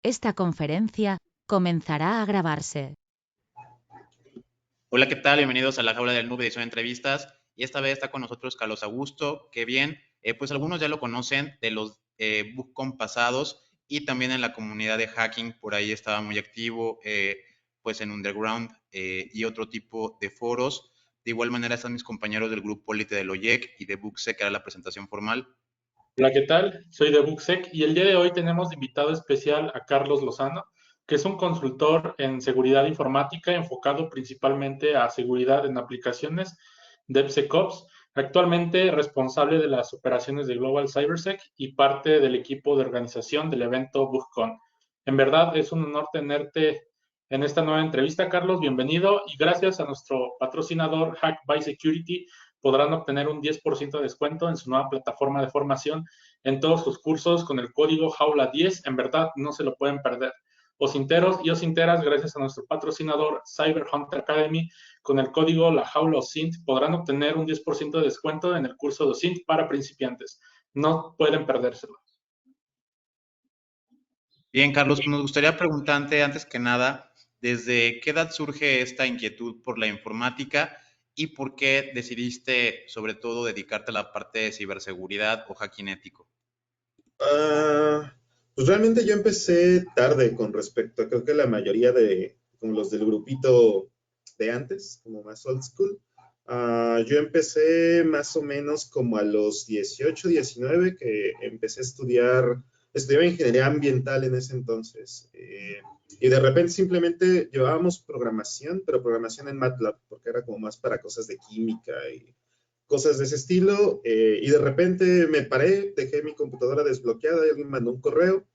Esta conferencia comenzará a grabarse. Hola, ¿qué tal? Bienvenidos a la Jaula del Nube, edición de entrevistas. Y esta vez está con nosotros Carlos Augusto, que bien, pues algunos ya lo conocen de los BookCon pasados y también en la comunidad de hacking, por ahí estaba muy activo, pues en Underground y otro tipo de foros. De igual manera están mis compañeros del grupo Polite del OYEC y de Booksec, que era la presentación formal. Hola, ¿qué tal? Soy de Booksec y el día de hoy tenemos de invitado especial a Carlos Lozano, que es un consultor en seguridad informática enfocado principalmente a seguridad en aplicaciones DevSecOps, actualmente responsable de las operaciones de Global CyberSec y parte del equipo de organización del evento BookCon. En verdad es un honor tenerte en esta nueva entrevista, Carlos. Bienvenido y gracias a nuestro patrocinador Hack by Security podrán obtener un 10% de descuento en su nueva plataforma de formación en todos sus cursos con el código JAULA10. En verdad, no se lo pueden perder. Osinteros y osinteras, gracias a nuestro patrocinador Cyber Hunter Academy, con el código La Jaula OSINT podrán obtener un 10% de descuento en el curso de OSINT para principiantes. No pueden perdérselo. Bien, Carlos, pues nos gustaría preguntarte antes que nada, ¿desde qué edad surge esta inquietud por la informática y por qué decidiste, sobre todo, dedicarte a la parte de ciberseguridad o hacking ético? Pues realmente yo empecé tarde con respecto a, creo que la mayoría de, como los del grupito de antes, como más old school. Yo empecé más o menos como a los 18, 19, que empecé a estudiaba ingeniería ambiental en ese entonces. Y de repente simplemente llevábamos programación, pero programación en MATLAB, porque era como más para cosas de química y cosas de ese estilo, y de repente me paré, dejé mi computadora desbloqueada y alguien mandó un correo,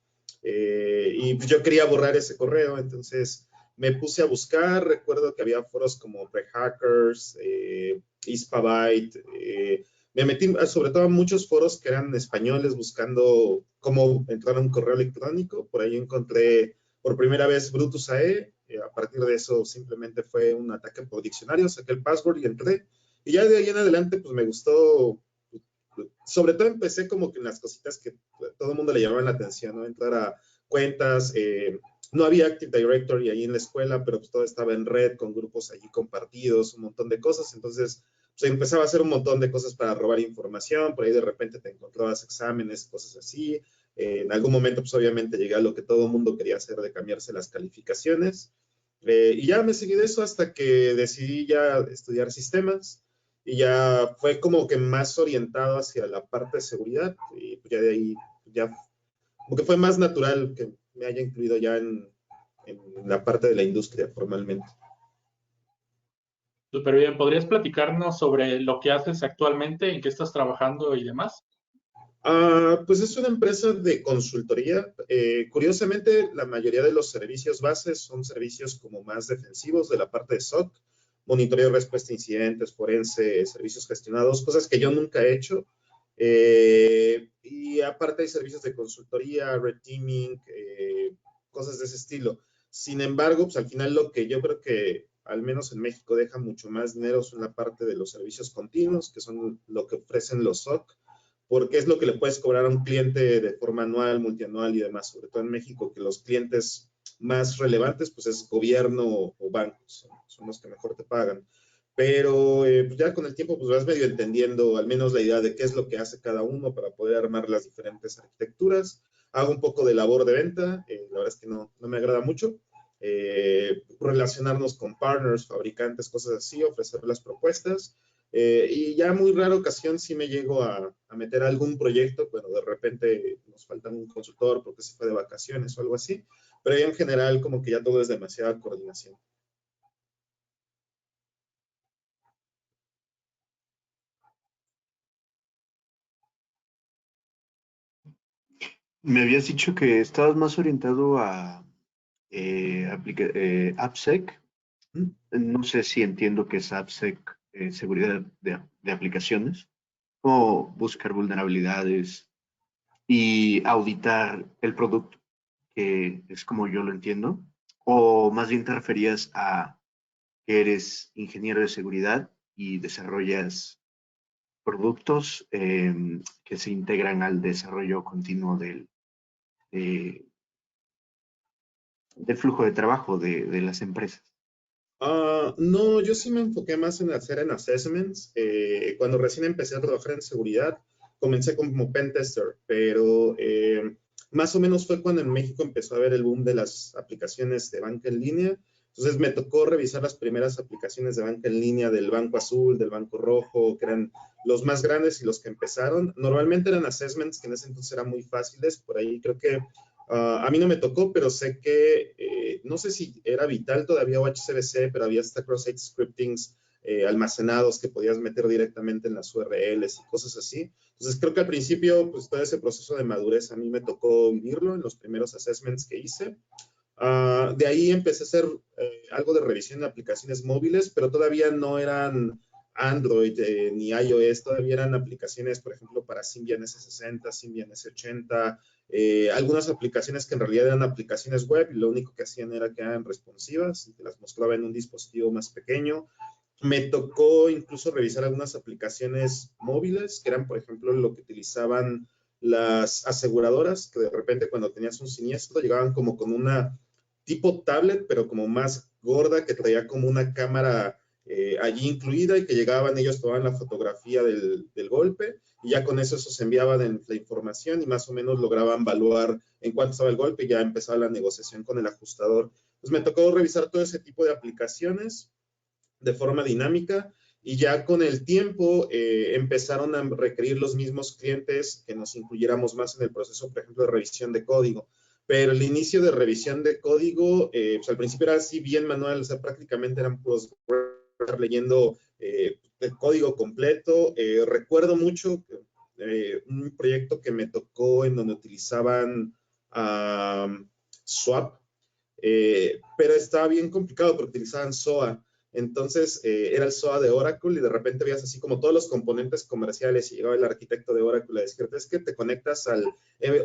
y pues yo quería borrar ese correo, entonces me puse a buscar, recuerdo que había foros como Pre-Hackers, Ispabyte, me metí sobre todo a muchos foros que eran españoles buscando cómo entrar a un correo electrónico, por ahí encontré por primera vez Brutus AE, a partir de eso simplemente fue un ataque por diccionario, saqué el password y entré, y ya de ahí en adelante, pues me gustó, sobre todo empecé como que en las cositas que todo el mundo le llamaban la atención, ¿no? Entrar a cuentas, no había Active Directory ahí en la escuela, pero pues todo estaba en red, con grupos allí compartidos, un montón de cosas, entonces pues empezaba a hacer un montón de cosas para robar información, por ahí de repente te encontrabas exámenes, cosas así, en algún momento pues obviamente llegué a lo que todo el mundo quería hacer de cambiarse las calificaciones, y ya me seguí de eso hasta que decidí ya estudiar sistemas, y ya fue como que más orientado hacia la parte de seguridad, y pues ya de ahí, ya como que fue más natural que me haya incluido ya en la parte de la industria formalmente. Súper bien. ¿Podrías platicarnos sobre lo que haces actualmente, en qué estás trabajando y demás? Pues es una empresa de consultoría. Curiosamente, la mayoría de los servicios bases son servicios como más defensivos de la parte de SOC, monitoreo y respuesta a incidentes, forense, servicios gestionados, cosas que yo nunca he hecho. Y aparte hay servicios de consultoría, red teaming, cosas de ese estilo. Sin embargo, pues al final lo que yo creo que al menos en México deja mucho más dinero son la parte de los servicios continuos, que son lo que ofrecen los SOC, porque es lo que le puedes cobrar a un cliente de forma anual, multianual y demás, sobre todo en México, que los clientes más relevantes, pues es gobierno o bancos, son los que mejor te pagan. Pero pues ya con el tiempo, pues vas medio entendiendo al menos la idea de qué es lo que hace cada uno para poder armar las diferentes arquitecturas. Hago un poco de labor de venta, la verdad es que no me agrada mucho. Relacionarnos con partners, fabricantes, cosas así, ofrecer las propuestas. Y ya muy rara ocasión sí me llego a meter a algún proyecto, bueno, de repente nos falta un consultor porque se fue de vacaciones o algo así, pero ya en general como que ya todo es demasiada coordinación. Me habías dicho que estabas más orientado a AppSec. No sé si entiendo que es AppSec, seguridad de aplicaciones, o buscar vulnerabilidades y auditar el producto, que es como yo lo entiendo, o más bien te referías a que eres ingeniero de seguridad y desarrollas productos que se integran al desarrollo continuo de del flujo de trabajo de las empresas. No, yo sí me enfoqué más en hacer en assessments. Cuando recién empecé a trabajar en seguridad, comencé como pen tester, pero más o menos fue cuando en México empezó a haber el boom de las aplicaciones de banca en línea. Entonces me tocó revisar las primeras aplicaciones de banca en línea del Banco Azul, del Banco Rojo, que eran los más grandes y los que empezaron. Normalmente eran assessments que en ese entonces eran muy fáciles. Por ahí creo que a mí no me tocó, pero sé que, no sé si era Vital todavía o HCBC, pero había hasta cross-site scriptings almacenados que podías meter directamente en las URLs y cosas así. Entonces creo que al principio, pues todo ese proceso de madurez a mí me tocó vivirlo en los primeros assessments que hice. De ahí empecé a hacer algo de revisión de aplicaciones móviles, pero todavía no eran Android ni iOS, todavía eran aplicaciones, por ejemplo, para Symbian S60, Symbian S80, algunas aplicaciones que en realidad eran aplicaciones web y lo único que hacían era que eran responsivas y te las mostraba en un dispositivo más pequeño. Me tocó incluso revisar algunas aplicaciones móviles, que eran, por ejemplo, lo que utilizaban las aseguradoras, que de repente cuando tenías un siniestro llegaban como con una tipo tablet, pero como más gorda, que traía como una cámara allí incluida y que llegaban, ellos tomaban la fotografía del golpe y ya con eso se enviaban la información y más o menos lograban evaluar en cuánto estaba el golpe y ya empezaba la negociación con el ajustador. Pues me tocó revisar todo ese tipo de aplicaciones de forma dinámica y ya con el tiempo empezaron a requerir los mismos clientes que nos incluyéramos más en el proceso, por ejemplo, de revisión de código. Pero el inicio de revisión de código, pues al principio era así bien manual, o sea, prácticamente eran puros leyendo el código completo. Recuerdo mucho un proyecto que me tocó en donde utilizaban Swap, pero estaba bien complicado porque utilizaban SOA. Entonces era el SOA de Oracle y de repente veías así como todos los componentes comerciales y llegaba el arquitecto de Oracle a decir, es que te conectas al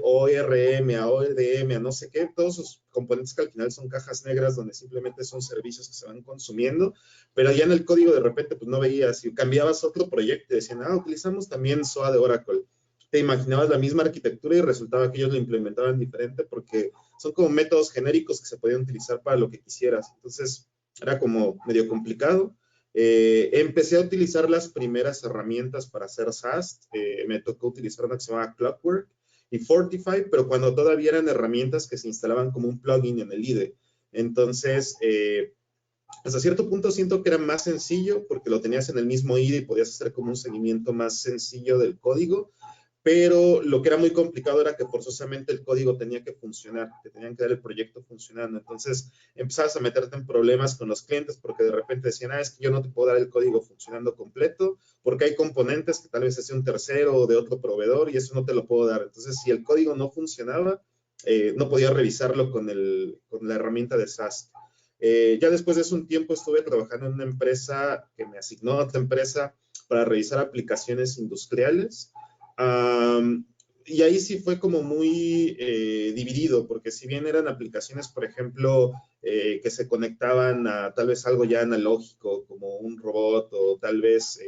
ORM, a ODM, a no sé qué, todos esos componentes que al final son cajas negras donde simplemente son servicios que se van consumiendo, pero ya en el código de repente pues no veías y cambiabas otro proyecto y decían, utilizamos también SOA de Oracle. Te imaginabas la misma arquitectura y resultaba que ellos lo implementaban diferente porque son como métodos genéricos que se podían utilizar para lo que quisieras. Entonces, era como medio complicado. Empecé a utilizar las primeras herramientas para hacer SAST. Me tocó utilizar una que se llama Clockwork y Fortify, pero cuando todavía eran herramientas que se instalaban como un plugin en el IDE. Entonces, hasta cierto punto siento que era más sencillo porque lo tenías en el mismo IDE y podías hacer como un seguimiento más sencillo del código, pero lo que era muy complicado era que forzosamente el código tenía que funcionar, que tenían que dar el proyecto funcionando. Entonces empezabas a meterte en problemas con los clientes porque de repente decían, es que yo no te puedo dar el código funcionando completo porque hay componentes que tal vez es de un tercero o de otro proveedor y eso no te lo puedo dar. Entonces, si el código no funcionaba, no podía revisarlo con la herramienta de SAST. Ya después de eso un tiempo estuve trabajando en una empresa que me asignó a otra empresa para revisar aplicaciones industriales. Y ahí sí fue como muy dividido, porque si bien eran aplicaciones, por ejemplo, que se conectaban a tal vez algo ya analógico, como un robot o tal vez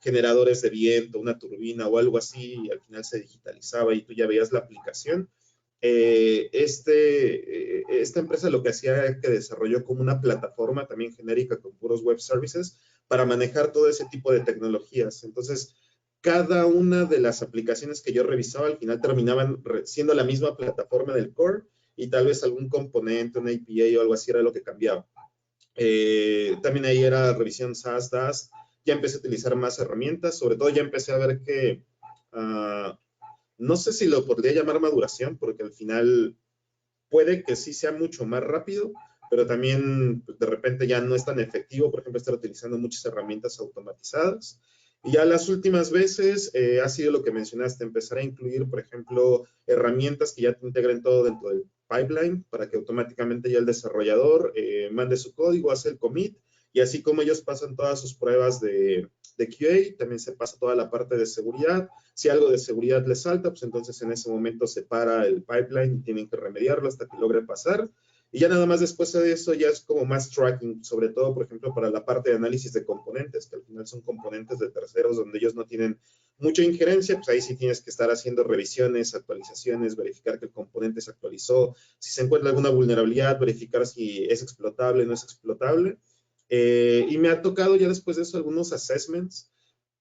generadores de viento, una turbina o algo así, y al final se digitalizaba y tú ya veías la aplicación. Esta empresa lo que hacía era que desarrolló como una plataforma también genérica con puros web services para manejar todo ese tipo de tecnologías. Entonces, cada una de las aplicaciones que yo revisaba al final terminaban siendo la misma plataforma del core y tal vez algún componente, un API o algo así era lo que cambiaba. También ahí era revisión SaaS, DAS. Ya empecé a utilizar más herramientas, sobre todo ya empecé a ver que no sé si lo podría llamar maduración, porque al final puede que sí sea mucho más rápido, pero también pues, de repente ya no es tan efectivo, por ejemplo, estar utilizando muchas herramientas automatizadas. Y ya las últimas veces ha sido lo que mencionaste, empezar a incluir, por ejemplo, herramientas que ya te integren todo dentro del pipeline para que automáticamente ya el desarrollador mande su código, hace el commit y así como ellos pasan todas sus pruebas de QA, también se pasa toda la parte de seguridad. Si algo de seguridad les salta, pues entonces en ese momento se para el pipeline y tienen que remediarlo hasta que logre pasar. Y ya nada más después de eso ya es como más tracking, sobre todo, por ejemplo, para la parte de análisis de componentes, que al final son componentes de terceros donde ellos no tienen mucha injerencia, pues ahí sí tienes que estar haciendo revisiones, actualizaciones, verificar que el componente se actualizó, si se encuentra alguna vulnerabilidad, verificar si es explotable, no es explotable. Y me ha tocado ya después de eso algunos assessments.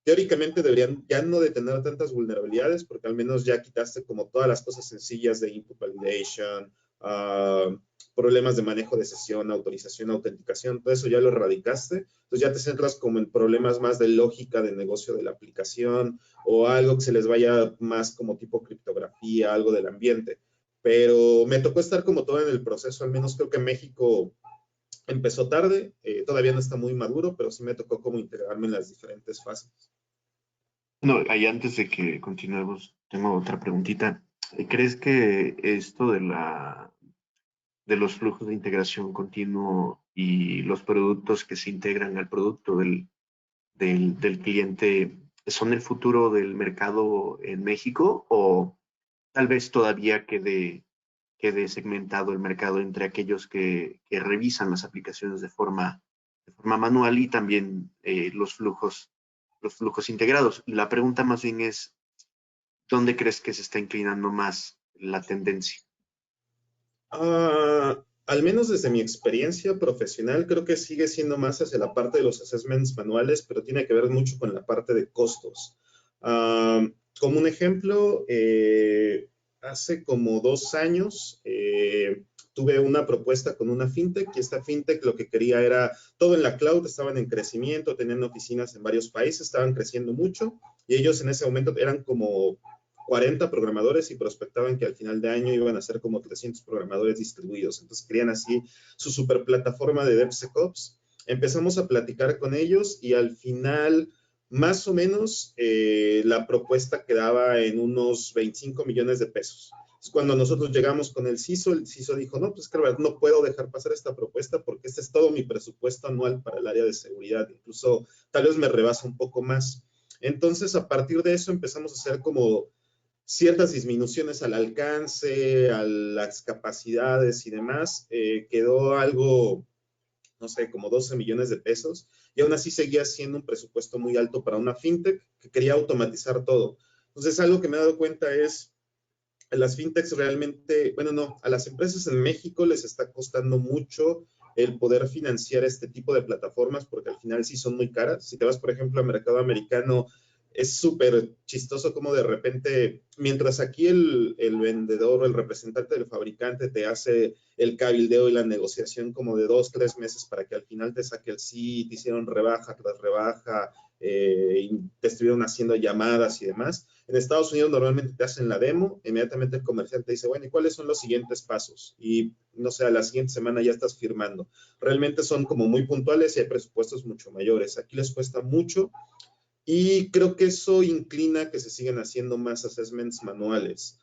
Teóricamente deberían ya no de tener tantas vulnerabilidades, porque al menos ya quitaste como todas las cosas sencillas de input validation, problemas de manejo de sesión, autorización, autenticación, todo eso ya lo erradicaste. Entonces ya te centras como en problemas más de lógica de negocio de la aplicación o algo que se les vaya más como tipo criptografía, algo del ambiente. Pero me tocó estar como todo en el proceso, al menos creo que México empezó tarde, todavía no está muy maduro, pero sí me tocó como integrarme en las diferentes fases. No, ahí antes de que continuemos, tengo otra preguntita. ¿Crees que esto de los flujos de integración continuo y los productos que se integran al producto del cliente son el futuro del mercado en México o tal vez todavía quede segmentado el mercado entre aquellos que revisan las aplicaciones de forma manual y también los flujos integrados? La pregunta más bien es, ¿dónde crees que se está inclinando más la tendencia? Al menos desde mi experiencia profesional, creo que sigue siendo más hacia la parte de los assessments manuales, pero tiene que ver mucho con la parte de costos. Como un ejemplo, hace como 2 años tuve una propuesta con una fintech y esta fintech lo que quería era todo en la cloud, estaban en crecimiento, tenían oficinas en varios países, estaban creciendo mucho y ellos en ese momento eran como 40 programadores y prospectaban que al final de año iban a ser como 300 programadores distribuidos. Entonces querían así su super plataforma de DevSecOps. Empezamos a platicar con ellos y al final, más o menos, la propuesta quedaba en unos 25 millones de pesos. Cuando nosotros llegamos con el CISO dijo, no, pues claro, no puedo dejar pasar esta propuesta porque este es todo mi presupuesto anual para el área de seguridad. Incluso tal vez me rebasa un poco más. Entonces, a partir de eso empezamos a hacer como ciertas disminuciones al alcance, a las capacidades y demás, quedó algo, no sé, como 12 millones de pesos, y aún así seguía siendo un presupuesto muy alto para una fintech que quería automatizar todo. Entonces, algo que me he dado cuenta es, a las fintechs realmente, bueno, no, a las empresas en México les está costando mucho el poder financiar este tipo de plataformas porque al final sí son muy caras. Si te vas, por ejemplo, al mercado americano, es súper chistoso como de repente, mientras aquí el vendedor o el representante del fabricante te hace el cabildeo y la negociación como de 2, 3 meses para que al final te saque el sí, te hicieron rebaja tras rebaja, y te estuvieron haciendo llamadas y demás. En Estados Unidos normalmente te hacen la demo, inmediatamente el comerciante dice, bueno, ¿y cuáles son los siguientes pasos? Y no sé, a la siguiente semana ya estás firmando. Realmente son como muy puntuales y hay presupuestos mucho mayores. Aquí les cuesta mucho y creo que eso inclina a que se sigan haciendo más assessments manuales.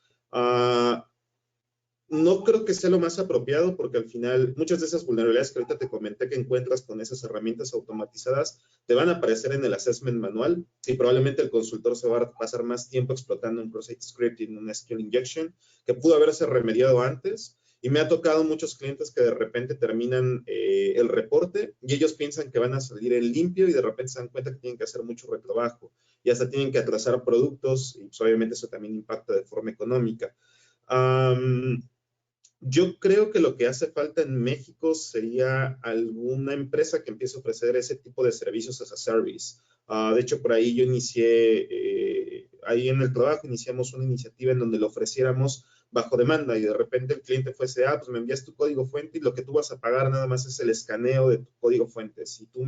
No creo que sea lo más apropiado porque al final muchas de esas vulnerabilidades que ahorita te comenté que encuentras con esas herramientas automatizadas te van a aparecer en el assessment manual y probablemente el consultor se va a pasar más tiempo explotando un cross-site scripting, un SQL injection que pudo haberse remediado antes. Y me ha tocado muchos clientes que de repente terminan el reporte y ellos piensan que van a salir en limpio y de repente se dan cuenta que tienen que hacer mucho retrabajo y hasta tienen que atrasar productos y pues obviamente eso también impacta de forma económica. Yo creo que lo que hace falta en México sería alguna empresa que empiece a ofrecer ese tipo de servicios as a service. De hecho, por ahí yo inicié, ahí en el trabajo iniciamos una iniciativa en donde lo ofreciéramos bajo demanda y de repente el cliente fuese, pues me envías tu código fuente y lo que tú vas a pagar nada más es el escaneo de tu código fuente. Si tú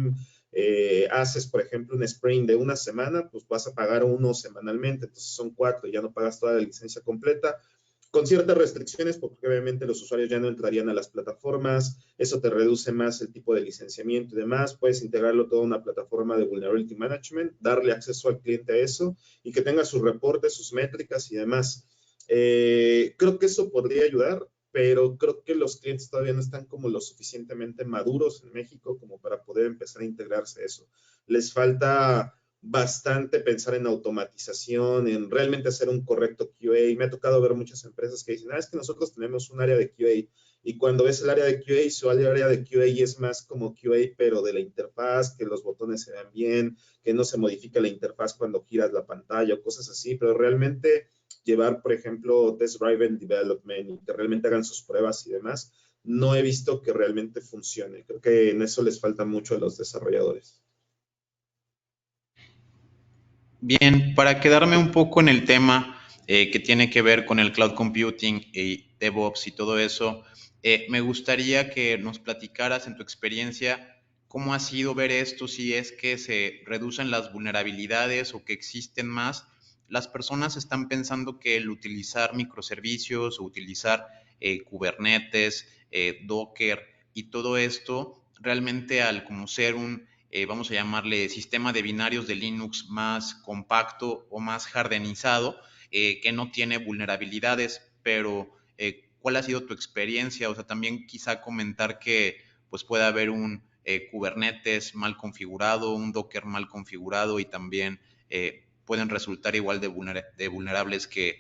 haces, por ejemplo, un sprint de una semana, pues vas a pagar uno semanalmente, entonces son 4, ya no pagas toda la licencia completa con ciertas restricciones, porque obviamente los usuarios ya no entrarían a las plataformas, eso te reduce más el tipo de licenciamiento y demás, puedes integrarlo todo a una plataforma de Vulnerability Management, darle acceso al cliente a eso y que tenga sus reportes, sus métricas y demás. Creo que eso podría ayudar, pero creo que los clientes todavía no están como lo suficientemente maduros en México como para poder empezar a integrarse a eso. Les falta bastante pensar en automatización, en realmente hacer un correcto QA. Me ha tocado ver muchas empresas que dicen, es que nosotros tenemos un área de QA Y cuando ves el área de QA, su área de QA es más como QA, pero de la interfaz, que los botones se vean bien, que no se modifica la interfaz cuando giras la pantalla o cosas así, pero realmente llevar, por ejemplo, Test Driven Development y que realmente hagan sus pruebas y demás, no he visto que realmente funcione. Creo que en eso les falta mucho a los desarrolladores. Bien, para quedarme un poco en el tema que tiene que ver con el cloud computing y DevOps y todo eso, me gustaría que nos platicaras en tu experiencia cómo ha sido ver esto, si es que se reducen las vulnerabilidades o que existen más. Las personas están pensando que el utilizar microservicios o utilizar Kubernetes, Docker y todo esto, realmente al como ser un vamos a llamarle sistema de binarios de Linux más compacto o más hardenizado, que no tiene vulnerabilidades, pero ¿cuál ha sido tu experiencia? O sea, también quizá comentar que pues puede haber un Kubernetes mal configurado, un Docker mal configurado y también pueden resultar igual de vulnerables que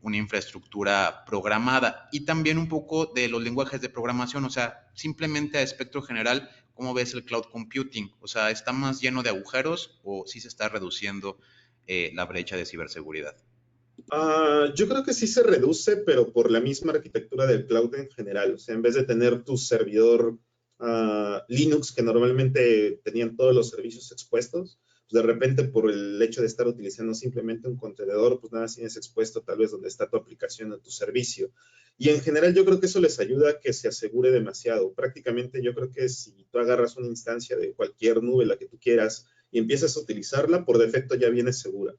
una infraestructura programada. Y también un poco de los lenguajes de programación, o sea, simplemente a espectro general, ¿cómo ves el cloud computing? O sea, ¿está más lleno de agujeros o sí se está reduciendo la brecha de ciberseguridad? Yo creo que sí se reduce, pero por la misma arquitectura del cloud en general. O sea, en vez de tener tu servidor Linux, que normalmente tenían todos los servicios expuestos, pues de repente por el hecho de estar utilizando simplemente un contenedor, pues nada, tienes expuesto tal vez donde está tu aplicación o tu servicio. Y en general yo creo que eso les ayuda a que se asegure demasiado. Prácticamente yo creo que si tú agarras una instancia de cualquier nube, la que tú quieras, y empiezas a utilizarla, por defecto ya viene segura.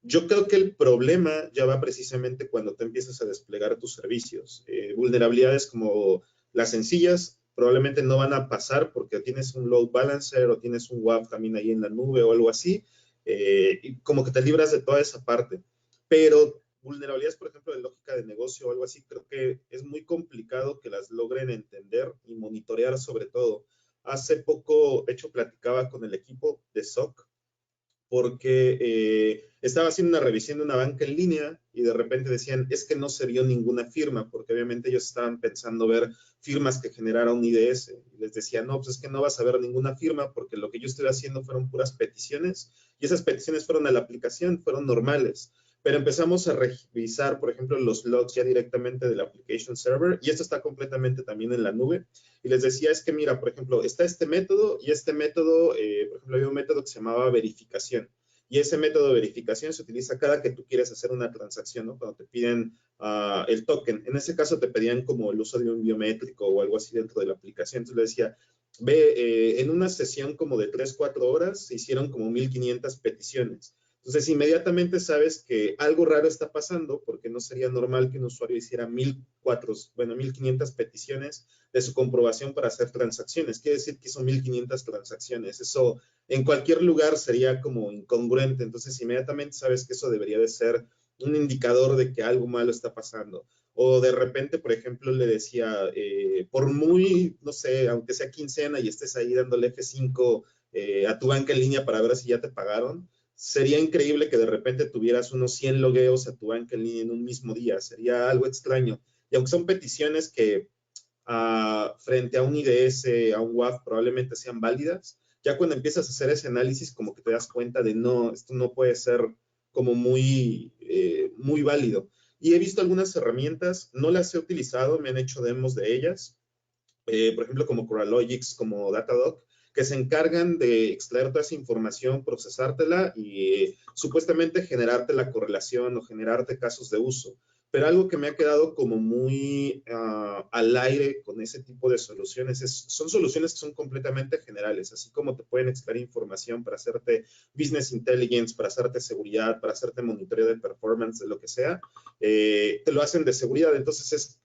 Yo creo que el problema ya va precisamente cuando te empiezas a desplegar tus servicios. Vulnerabilidades como las sencillas probablemente no van a pasar porque tienes un load balancer o tienes un WAF también ahí en la nube o algo así, y como que te libras de toda esa parte. Pero vulnerabilidades, por ejemplo, de lógica de negocio o algo así, creo que es muy complicado que las logren entender y monitorear sobre todo. Hace poco, de hecho, platicaba con el equipo de SOC porque estaba haciendo una revisión de una banca en línea y de repente decían, es que no se vio ninguna firma, porque obviamente ellos estaban pensando ver firmas que generara un IDS. Y les decía, no, pues es que no vas a ver ninguna firma porque lo que yo estoy haciendo fueron puras peticiones y esas peticiones fueron a la aplicación, fueron normales. Pero empezamos a revisar, por ejemplo, los logs ya directamente del application server y esto está completamente también en la nube. Y les decía, es que mira, por ejemplo, está este método y este método, por ejemplo, había un método que se llamaba verificación. Y ese método de verificación se utiliza cada que tú quieres hacer una transacción, ¿no? Cuando te piden el token. En ese caso te pedían como el uso de un biométrico o algo así dentro de la aplicación. Entonces le decía, ve, en una sesión como de 3, 4 horas se hicieron como 1500 peticiones. Entonces, inmediatamente sabes que algo raro está pasando porque no sería normal que un usuario hiciera 1500 peticiones de su comprobación para hacer transacciones. Quiere decir que hizo 1500 transacciones. Eso en cualquier lugar sería como incongruente. Entonces, inmediatamente sabes que eso debería de ser un indicador de que algo malo está pasando. O de repente, por ejemplo, le decía, por muy, no sé, aunque sea quincena y estés ahí dándole F5 a tu banca en línea para ver si ya te pagaron, sería increíble que de repente tuvieras unos 100 logueos a tu banca en línea en un mismo día. Sería algo extraño. Y aunque son peticiones que frente a un IDS, a un WAF, probablemente sean válidas, ya cuando empiezas a hacer ese análisis, como que te das cuenta de no, esto no puede ser como muy válido. Y he visto algunas herramientas, no las he utilizado, me han hecho demos de ellas, por ejemplo, como Coralogics, como Datadog, que se encargan de extraer toda esa información, procesártela y supuestamente generarte la correlación o generarte casos de uso. Pero algo que me ha quedado como muy al aire con ese tipo de soluciones son soluciones que son completamente generales, así como te pueden extraer información para hacerte business intelligence, para hacerte seguridad, para hacerte monitoreo de performance, de lo que sea, te lo hacen de seguridad. Entonces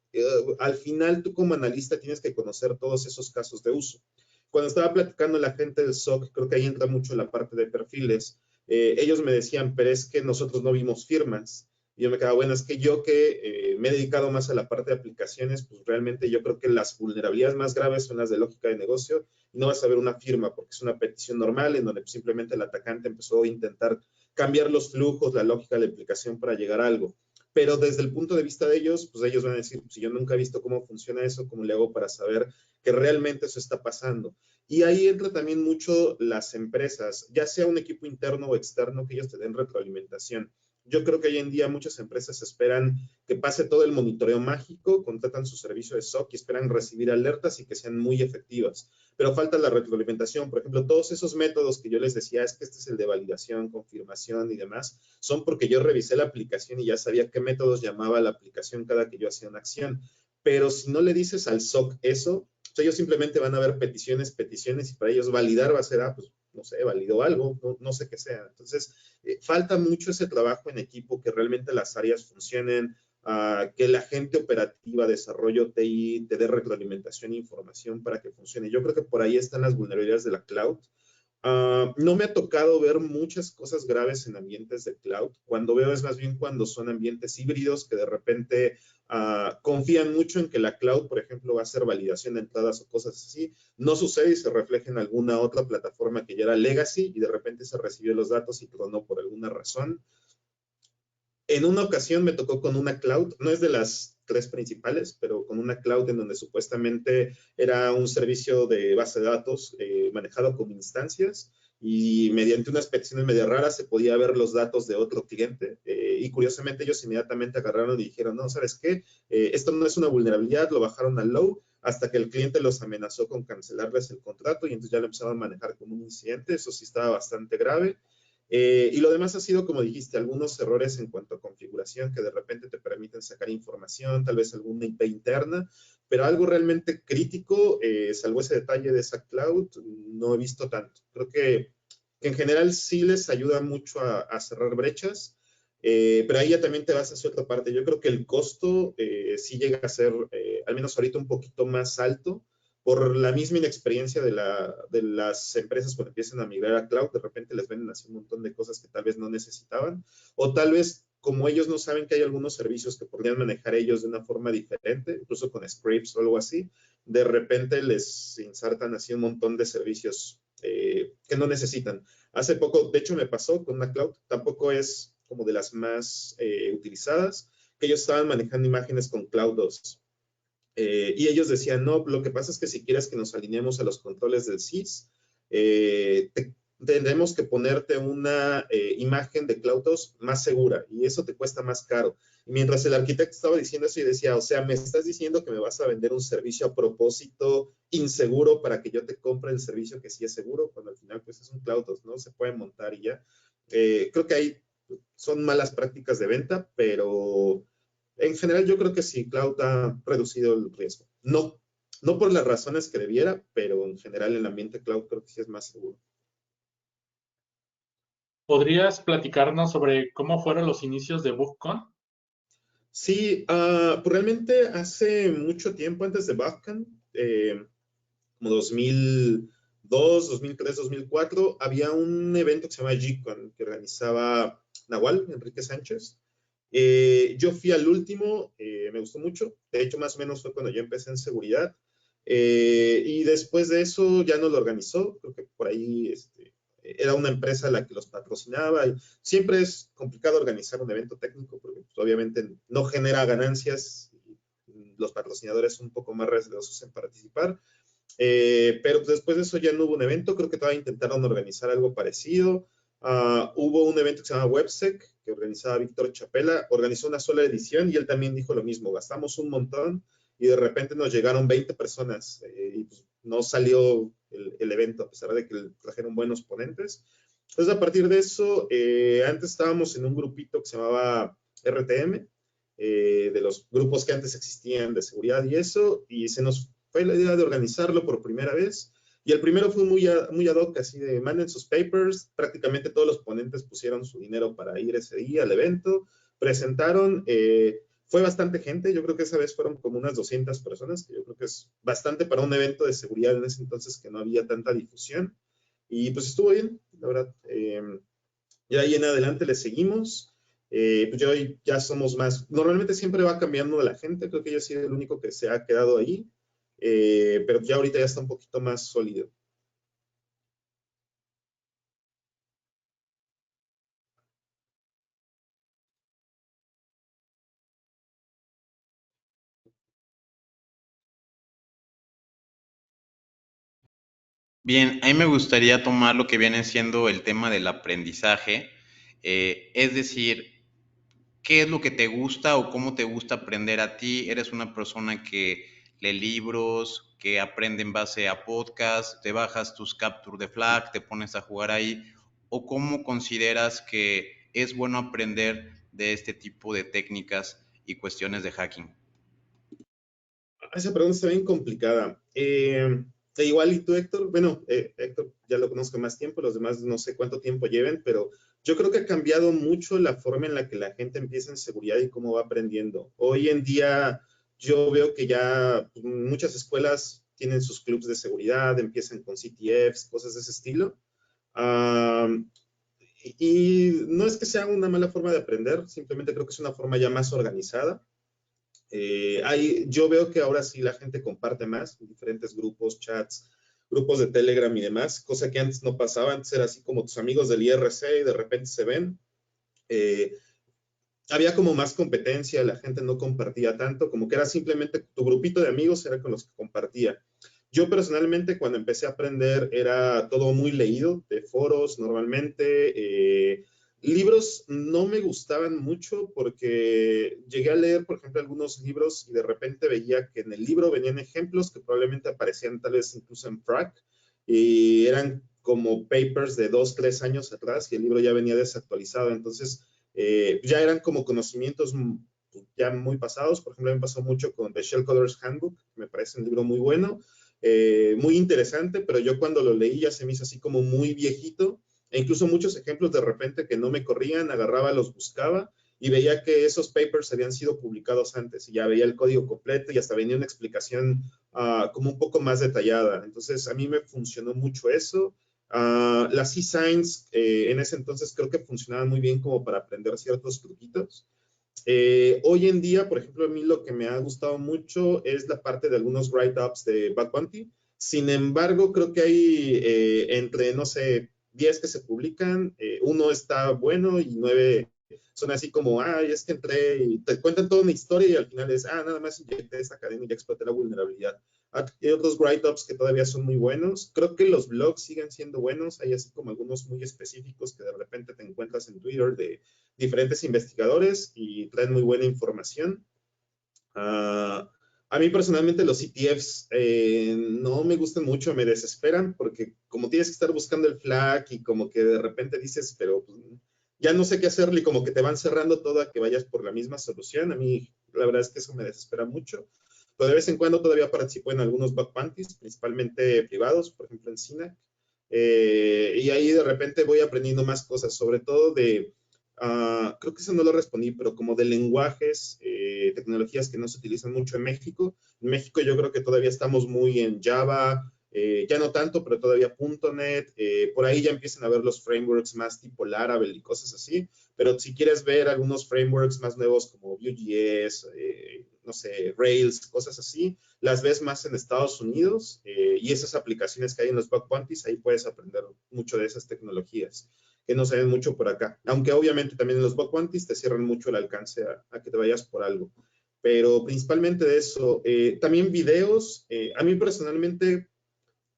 al final tú como analista tienes que conocer todos esos casos de uso. Cuando estaba platicando la gente del SOC, creo que ahí entra mucho la parte de perfiles. Ellos me decían, pero es que nosotros no vimos firmas. Y yo me quedaba, bueno, es que yo que me he dedicado más a la parte de aplicaciones, pues realmente yo creo que las vulnerabilidades más graves son las de lógica de negocio y no vas a ver una firma porque es una petición normal en donde simplemente el atacante empezó a intentar cambiar los flujos, la lógica de la aplicación para llegar a algo. pero desde el punto de vista de ellos, pues ellos van a decir, pues, si yo nunca he visto cómo funciona eso, ¿cómo le hago para saber que realmente eso está pasando? Y ahí entra también mucho las empresas, ya sea un equipo interno o externo, que ellos te den retroalimentación. Yo creo que hoy en día muchas empresas esperan que pase todo el monitoreo mágico, contratan su servicio de SOC y esperan recibir alertas y que sean muy efectivas. Pero falta la retroalimentación. Por ejemplo, todos esos métodos que yo les decía, es que este es el de validación, confirmación y demás, son porque yo revisé la aplicación y ya sabía qué métodos llamaba la aplicación cada que yo hacía una acción. Pero si no le dices al SOC eso, ellos simplemente van a ver peticiones, y para ellos validar va a ser, pues, no sé, validó algo, no sé qué sea. Entonces, falta mucho ese trabajo en equipo, que realmente las áreas funcionen, que la gente operativa, desarrollo TI, te dé retroalimentación e información para que funcione. Yo creo que por ahí están las vulnerabilidades de la cloud. No me ha tocado ver muchas cosas graves en ambientes de cloud. Cuando veo es más bien cuando son ambientes híbridos que de repente confían mucho en que la cloud, por ejemplo, va a hacer validación de entradas o cosas así. No sucede y se refleja en alguna otra plataforma que ya era legacy y de repente se recibió los datos y tronó por alguna razón. En una ocasión me tocó con una cloud, no es de las tres principales, pero con una cloud en donde supuestamente era un servicio de base de datos manejado como instancias y mediante unas peticiones medio raras se podía ver los datos de otro cliente y curiosamente ellos inmediatamente agarraron y dijeron, no, ¿sabes qué? Esto no es una vulnerabilidad, lo bajaron al low hasta que el cliente los amenazó con cancelarles el contrato y entonces ya lo empezaron a manejar como un incidente, eso sí estaba bastante grave. Y lo demás ha sido, como dijiste, algunos errores en cuanto a configuración que de repente te permiten sacar información, tal vez alguna IP interna, pero algo realmente crítico, salvo ese detalle de esa cloud, no he visto tanto. Creo que en general sí les ayuda mucho a cerrar brechas, pero ahí ya también te vas hacia otra parte. Yo creo que el costo sí llega a ser, al menos ahorita, un poquito más alto por la misma inexperiencia de las empresas cuando empiezan a migrar a cloud, de repente les venden así un montón de cosas que tal vez no necesitaban, o tal vez como ellos no saben que hay algunos servicios que podrían manejar ellos de una forma diferente, incluso con scripts o algo así, de repente les insertan así un montón de servicios que no necesitan. Hace poco, de hecho me pasó con una cloud, tampoco es como de las más utilizadas, que ellos estaban manejando imágenes con Cloud 2. Y ellos decían, no, lo que pasa es que si quieres que nos alineemos a los controles del SIS, tendremos que ponerte una imagen de Cloud 2 más segura y eso te cuesta más caro. Y mientras el arquitecto estaba diciendo eso, yo decía, o sea, me estás diciendo que me vas a vender un servicio a propósito inseguro para que yo te compre el servicio que sí es seguro, cuando al final pues es un Cloud 2, ¿no? Se puede montar y ya. Creo que ahí son malas prácticas de venta, pero en general, yo creo que sí, cloud ha reducido el riesgo. No por las razones que debiera, pero en general el ambiente cloud creo que sí es más seguro. ¿Podrías platicarnos sobre cómo fueron los inicios de BugCon? Sí, pues realmente hace mucho tiempo antes de BugCon, como 2002, 2003, 2004, había un evento que se llama GCon, que organizaba Nahual, Enrique Sánchez. Yo fui al último, me gustó mucho. De hecho, más o menos fue cuando yo empecé en seguridad. Y después de eso ya no lo organizó. Creo que por ahí era una empresa la que los patrocinaba. Y siempre es complicado organizar un evento técnico porque pues, obviamente no genera ganancias. Y los patrocinadores son un poco más reservados en participar. Pero pues, después de eso ya no hubo un evento. Creo que todavía intentaron organizar algo parecido. Hubo un evento que se llama WebSec, que organizaba Víctor Chapela, organizó una sola edición y él también dijo lo mismo, gastamos un montón y de repente nos llegaron 20 personas y pues, no salió el evento a pesar de que trajeron buenos ponentes. Entonces a partir de eso, antes estábamos en un grupito que se llamaba RTM, de los grupos que antes existían de seguridad y eso, y se nos fue la idea de organizarlo por primera vez. Y el primero fue muy ad hoc, así de manden sus papers, prácticamente todos los ponentes pusieron su dinero para ir ese día al evento, presentaron, fue bastante gente, yo creo que esa vez fueron como unas 200 personas, que yo creo que es bastante para un evento de seguridad en ese entonces que no había tanta difusión, y pues estuvo bien, la verdad. Y ahí en adelante le seguimos, pues ya somos más, normalmente siempre va cambiando de la gente, creo que yo he sido el único que se ha quedado ahí, pero ya ahorita ya está un poquito más sólido. Bien, a mí me gustaría tomar lo que viene siendo el tema del aprendizaje, es decir, ¿qué es lo que te gusta o cómo te gusta aprender a ti? ¿Eres una persona que lee libros, que aprende en base a podcasts, te bajas tus capture de flag, te pones a jugar ahí? ¿O cómo consideras que es bueno aprender de este tipo de técnicas y cuestiones de hacking? Esa pregunta está bien complicada. Igual, ¿y tú, Héctor? Bueno, Héctor ya lo conozco más tiempo, los demás no sé cuánto tiempo lleven, pero yo creo que ha cambiado mucho la forma en la que la gente empieza en seguridad y cómo va aprendiendo. Hoy en día yo veo que ya muchas escuelas tienen sus clubs de seguridad, empiezan con CTFs, cosas de ese estilo. Um, y no es que sea una mala forma de aprender, simplemente creo que es una forma ya más organizada. Yo veo que ahora sí la gente comparte más en diferentes grupos, chats, grupos de Telegram y demás, cosa que antes no pasaba. Antes era así como tus amigos del IRC y de repente se ven. Eh, Había como más competencia, la gente no compartía tanto, como que era simplemente tu grupito de amigos era con los que compartía. Yo personalmente cuando empecé a aprender era todo muy leído, de foros normalmente. Libros no me gustaban mucho porque llegué a leer, por ejemplo, algunos libros y de repente veía que en el libro venían ejemplos que probablemente aparecían tal vez incluso en FRAC y eran como papers de 2, 3 años atrás y el libro ya venía desactualizado. Entonces, ya eran como conocimientos ya muy pasados. Por ejemplo, me pasó mucho con The Shell Colors Handbook, que me parece un libro muy bueno, muy interesante, pero yo cuando lo leí ya se me hizo así como muy viejito, e incluso muchos ejemplos de repente que no me corrían, agarraba, los buscaba y veía que esos papers habían sido publicados antes y ya veía el código completo y hasta venía una explicación como un poco más detallada. Entonces, a mí me funcionó mucho eso. Las e-signs en ese entonces creo que funcionaban muy bien como para aprender ciertos truquitos. Hoy en día, por ejemplo, a mí lo que me ha gustado mucho es la parte de algunos write-ups de Bug Bounty. Sin embargo, creo que hay entre, no sé, 10 que se publican, uno está bueno y 9 son así como, ay, es que entré y te cuentan toda una historia y al final es, nada más inyecté esta cadena y ya exploté la vulnerabilidad. Hay otros write-ups que todavía son muy buenos. Creo que los blogs siguen siendo buenos. Hay así como algunos muy específicos que de repente te encuentras en Twitter de diferentes investigadores y traen muy buena información. A mí personalmente los CTFs no me gustan mucho, me desesperan porque como tienes que estar buscando el flag y como que de repente dices, pero pues, ya no sé qué hacerle y como que te van cerrando todo a que vayas por la misma solución. A mí la verdad es que eso me desespera mucho. Pero de vez en cuando todavía participo en algunos bug bounties, principalmente privados, por ejemplo en CINAC. Y ahí de repente voy aprendiendo más cosas, sobre todo de creo que eso no lo respondí, pero como de lenguajes, tecnologías que no se utilizan mucho en México. En México yo creo que todavía estamos muy en Java, ya no tanto, pero todavía .NET. Por ahí ya empiezan a ver los frameworks más tipo Laravel y cosas así. Pero si quieres ver algunos frameworks más nuevos como Vue.js, no sé, Rails, cosas así, las ves más en Estados Unidos y esas aplicaciones que hay en los bug bounties, ahí puedes aprender mucho de esas tecnologías que no se ven mucho por acá. Aunque obviamente también en los bug bounties te cierran mucho el alcance a que te vayas por algo. Pero principalmente de eso. También videos. A mí personalmente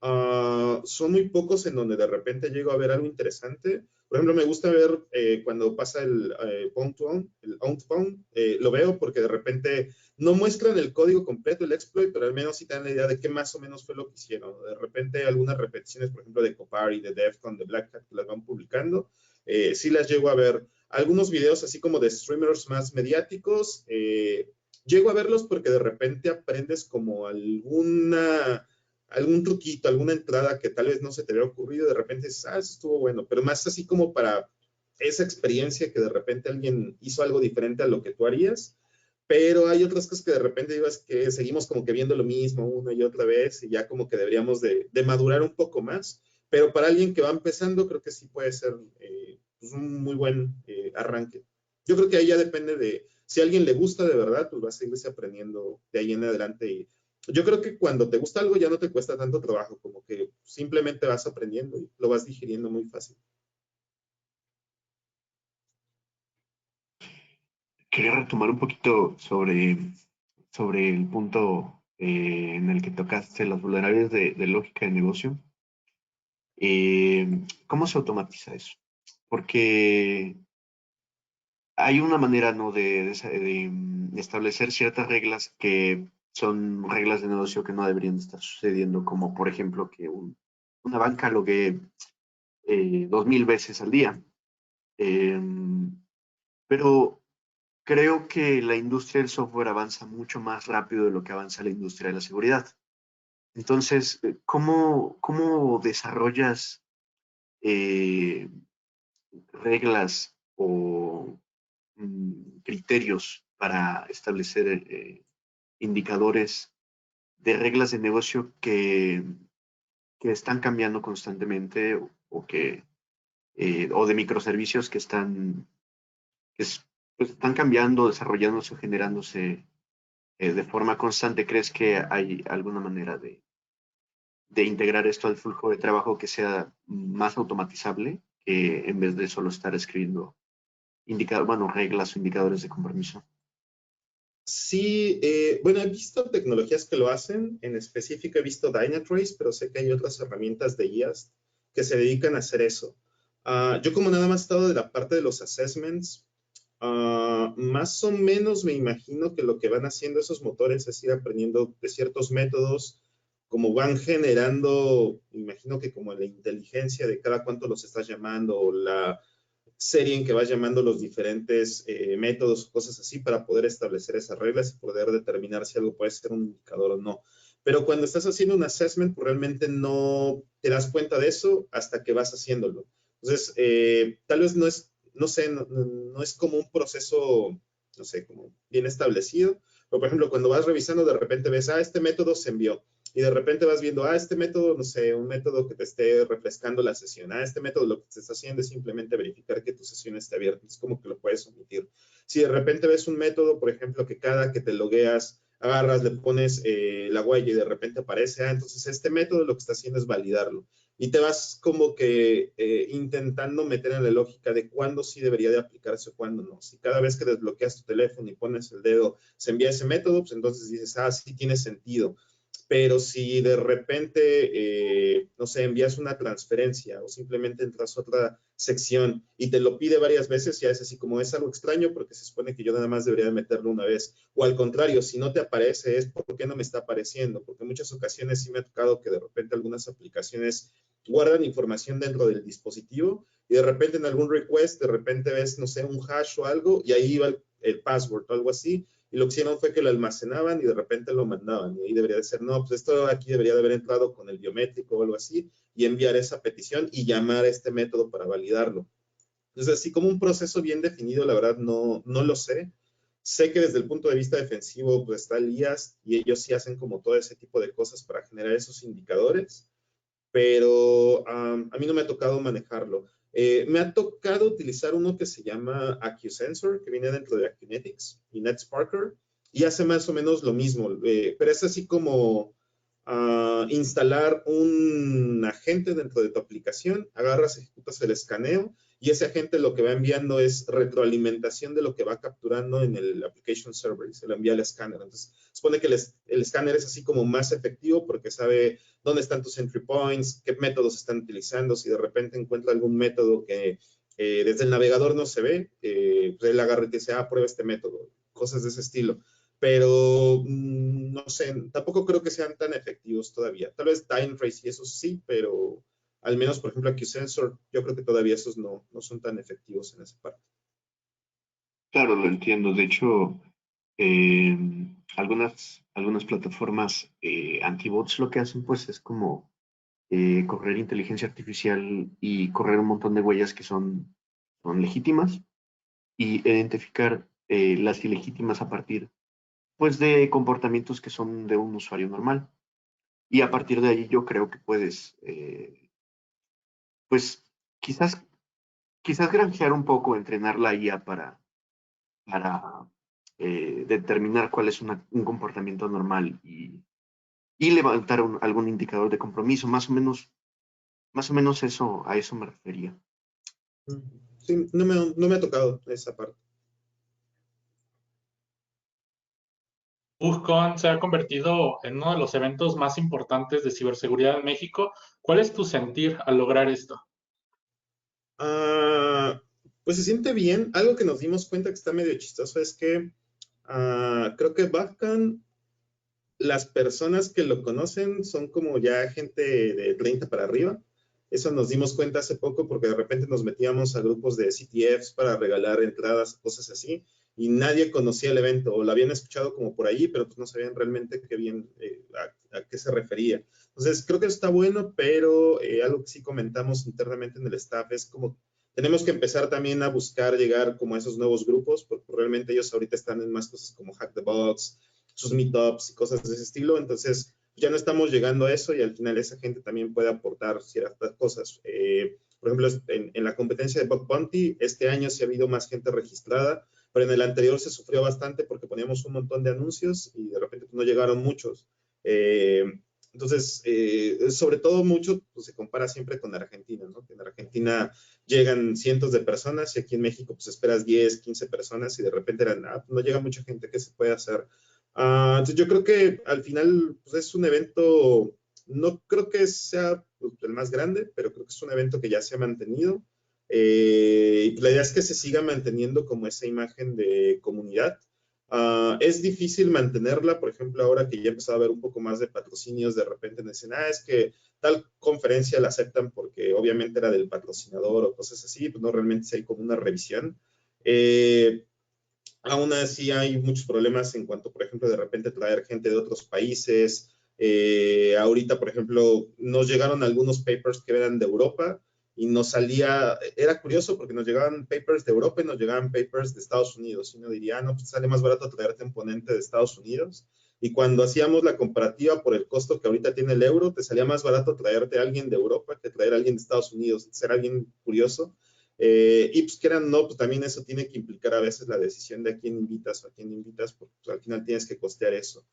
son muy pocos en donde de repente llego a ver algo interesante. Por ejemplo, me gusta ver cuando pasa el Outbound, lo veo porque de repente no muestran el código completo, el exploit, pero al menos sí te dan la idea de qué más o menos fue lo que hicieron. De repente algunas repeticiones, por ejemplo, de Copari, de Defcon, de Black Hat, que las van publicando, sí las llego a ver. Algunos videos así como de streamers más mediáticos, llego a verlos porque de repente aprendes como algún truquito, alguna entrada que tal vez no se te había ocurrido, de repente dices, eso estuvo bueno, pero más así como para esa experiencia que de repente alguien hizo algo diferente a lo que tú harías, pero hay otras cosas que de repente digo, es que seguimos como que viendo lo mismo una y otra vez y ya como que deberíamos de madurar un poco más, pero para alguien que va empezando creo que sí puede ser pues un muy buen arranque. Yo creo que ahí ya depende de si a alguien le gusta de verdad, pues va a seguirse aprendiendo de ahí en adelante y yo creo que cuando te gusta algo ya no te cuesta tanto trabajo, como que simplemente vas aprendiendo y lo vas digiriendo muy fácil. Quería retomar un poquito sobre el punto en el que tocaste las vulnerabilidades de lógica de negocio. ¿Cómo se automatiza eso? Porque hay una manera, ¿no?, de establecer ciertas reglas que son reglas de negocio que no deberían estar sucediendo, como por ejemplo que una banca loguee 2000 veces al día. Pero creo que la industria del software avanza mucho más rápido de lo que avanza la industria de la seguridad. Entonces, ¿cómo desarrollas reglas o criterios para establecer indicadores de reglas de negocio que están cambiando constantemente o de microservicios que pues, están cambiando, desarrollándose o generándose de forma constante? ¿Crees que hay alguna manera de integrar esto al flujo de trabajo que sea más automatizable, que en vez de solo estar escribiendo reglas o indicadores de compromiso? Sí, bueno, he visto tecnologías que lo hacen, en específico he visto Dynatrace, pero sé que hay otras herramientas de IAS que se dedican a hacer eso. Yo como nada más he estado de la parte de los assessments, más o menos me imagino que lo que van haciendo esos motores es ir aprendiendo de ciertos métodos, como van generando, me imagino que como la inteligencia de cada cuánto los estás llamando o la serie en que vas llamando los diferentes métodos o cosas así para poder establecer esas reglas y poder determinar si algo puede ser un indicador o no. Pero cuando estás haciendo un assessment, pues realmente no te das cuenta de eso hasta que vas haciéndolo. Entonces, tal vez no es, no sé, no es como un proceso, no sé, como bien establecido. Pero, por ejemplo, cuando vas revisando, de repente ves, este método se envió. Y de repente vas viendo, este método, no sé, un método que te esté refrescando la sesión. Este método lo que te está haciendo es simplemente verificar que tu sesión esté abierta. Es como que lo puedes omitir. Si de repente ves un método, por ejemplo, que cada que te logueas, agarras, le pones la huella y de repente aparece, entonces este método lo que está haciendo es validarlo. Y te vas como que intentando meter en la lógica de cuándo sí debería de aplicarse o cuándo no. Si cada vez que desbloqueas tu teléfono y pones el dedo, se envía ese método, pues entonces dices, sí tiene sentido. Pero si de repente, no sé, envías una transferencia o simplemente entras a otra sección y te lo pide varias veces, ya es así como es algo extraño porque se supone que yo nada más debería de meterlo una vez. O al contrario, si no te aparece es ¿por qué no me está apareciendo? Porque en muchas ocasiones sí me ha tocado que de repente algunas aplicaciones guardan información dentro del dispositivo y de repente en algún request, de repente ves, no sé, un hash o algo y ahí va el password o algo así. Y lo que hicieron fue que lo almacenaban y de repente lo mandaban. Y ahí debería de ser, no, pues esto aquí debería de haber entrado con el biométrico o algo así y enviar esa petición y llamar a este método para validarlo. Entonces, así como un proceso bien definido, la verdad no lo sé. Sé que desde el punto de vista defensivo, pues está el IAS y ellos sí hacen como todo ese tipo de cosas para generar esos indicadores, pero a mí no me ha tocado manejarlo. Me ha tocado utilizar uno que se llama AccuSensor, que viene dentro de Acunetics y NetSparker, y hace más o menos lo mismo, pero es así como instalar un agente dentro de tu aplicación, agarras, ejecutas el escaneo, y ese agente lo que va enviando es retroalimentación de lo que va capturando en el application server y se lo envía al escáner. Entonces, supone que el escáner es así como más efectivo porque sabe dónde están tus entry points, qué métodos están utilizando, si de repente encuentra algún método que desde el navegador no se ve, pues él agarra y te dice, prueba este método, cosas de ese estilo. Pero no sé, tampoco creo que sean tan efectivos todavía. Tal vez Dynatrace y eso sí, pero al menos, por ejemplo, AccuSensor, yo creo que todavía esos no son tan efectivos en esa parte. Claro, lo entiendo. De hecho, eh, algunas plataformas antibots lo que hacen pues es como correr inteligencia artificial y correr un montón de huellas que son legítimas y identificar las ilegítimas a partir pues de comportamientos que son de un usuario normal. Y a partir de ahí yo creo que puedes pues quizás granjear un poco, entrenar la IA para determinar cuál es un comportamiento normal y levantar algún indicador de compromiso. Más o menos eso, a eso me refería. Sí, no me ha tocado esa parte. BugCon se ha convertido en uno de los eventos más importantes de ciberseguridad en México. ¿Cuál es tu sentir al lograr esto? Ah, pues se siente bien. Algo que nos dimos cuenta que está medio chistoso es que creo que Bafcan, las personas que lo conocen son como ya gente de 30 para arriba. Eso nos dimos cuenta hace poco porque de repente nos metíamos a grupos de CTFs para regalar entradas, cosas así, y nadie conocía el evento, o lo habían escuchado como por ahí, pero pues no sabían realmente qué bien, a qué se refería. Entonces, creo que está bueno, pero algo que sí comentamos internamente en el staff es como tenemos que empezar también a buscar llegar como a esos nuevos grupos, porque realmente ellos ahorita están en más cosas como Hack the Box, sus meetups y cosas de ese estilo. Entonces, ya no estamos llegando a eso y al final esa gente también puede aportar ciertas cosas. Por ejemplo, en la competencia de Bug Bounty, este año sí ha habido más gente registrada, pero en el anterior se sufrió bastante porque poníamos un montón de anuncios y de repente no llegaron muchos. Eh, entonces, sobre todo mucho pues, se compara siempre con Argentina, ¿no? Que en Argentina llegan cientos de personas y aquí en México pues esperas 10, 15 personas y de repente no llega mucha gente, ¿qué se puede hacer? Entonces yo creo que al final pues, es un evento, no creo que sea pues, el más grande, pero creo que es un evento que ya se ha mantenido. Y la idea es que se siga manteniendo como esa imagen de comunidad. Es difícil mantenerla, por ejemplo, ahora que ya he empezado a ver un poco más de patrocinios, de repente me dicen, es que tal conferencia la aceptan porque obviamente era del patrocinador o cosas así, pues no realmente si hay como una revisión. Aún así hay muchos problemas en cuanto, por ejemplo, de repente traer gente de otros países. Ahorita, por ejemplo, nos llegaron algunos papers que eran de Europa y nos salía, era curioso porque nos llegaban papers de Europa y nos llegaban papers de Estados Unidos. Y uno diría, no, pues sale más barato traerte un ponente de Estados Unidos. Y cuando hacíamos la comparativa por el costo que ahorita tiene el euro, te salía más barato traerte a alguien de Europa que traer a alguien de Estados Unidos. Será bien curioso. Y pues quieran no, pues también eso tiene que implicar a veces la decisión de a quién invitas o a quién invitas, porque pues, al final tienes que costear eso.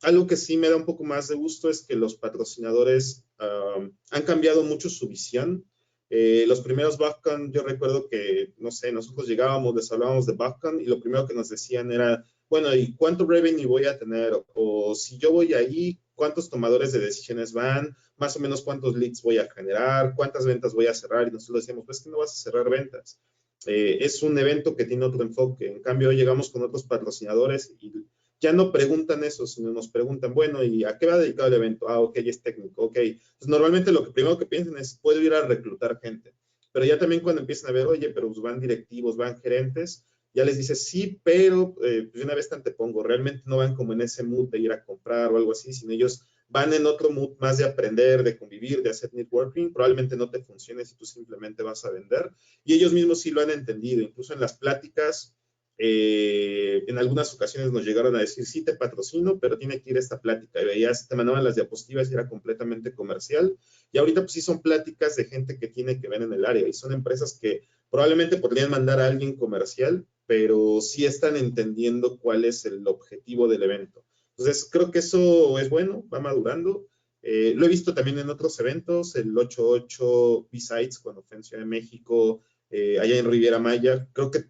Algo que sí me da un poco más de gusto es que los patrocinadores han cambiado mucho su visión. Los primeros BuzzCon, yo recuerdo que, no sé, nosotros llegábamos, les hablábamos de BuzzCon y lo primero que nos decían era, bueno, ¿y cuánto revenue voy a tener? O si yo voy ahí, ¿cuántos tomadores de decisiones van? Más o menos cuántos leads voy a generar, cuántas ventas voy a cerrar, y nosotros decíamos, pues que no vas a cerrar ventas. Es un evento que tiene otro enfoque. En cambio, hoy llegamos con otros patrocinadores y ya no preguntan eso, sino nos preguntan, bueno, ¿y a qué va dedicado el evento? Ok, es técnico, ok. Pues normalmente lo que primero que piensan es, puedo ir a reclutar gente. Pero ya también cuando empiezan a ver, oye, pero pues van directivos, van gerentes, ya les dices, sí, pero pues una vez te antepongo, realmente no van como en ese mood de ir a comprar o algo así, sino ellos van en otro mood más de aprender, de convivir, de hacer networking, probablemente no te funcione si tú simplemente vas a vender. Y ellos mismos sí lo han entendido, incluso en las pláticas, en algunas ocasiones nos llegaron a decir, sí, te patrocino, pero tiene que ir a esta plática. Y veías, te mandaban las diapositivas y era completamente comercial. Y ahorita pues sí son pláticas de gente que tiene que ver en el área y son empresas que probablemente podrían mandar a alguien comercial, pero sí están entendiendo cuál es el objetivo del evento. Entonces, creo que eso es bueno, va madurando. Lo he visto también en otros eventos, el 8-8 B-Sides, cuando fue en Ciudad de México, allá en Riviera Maya. Creo que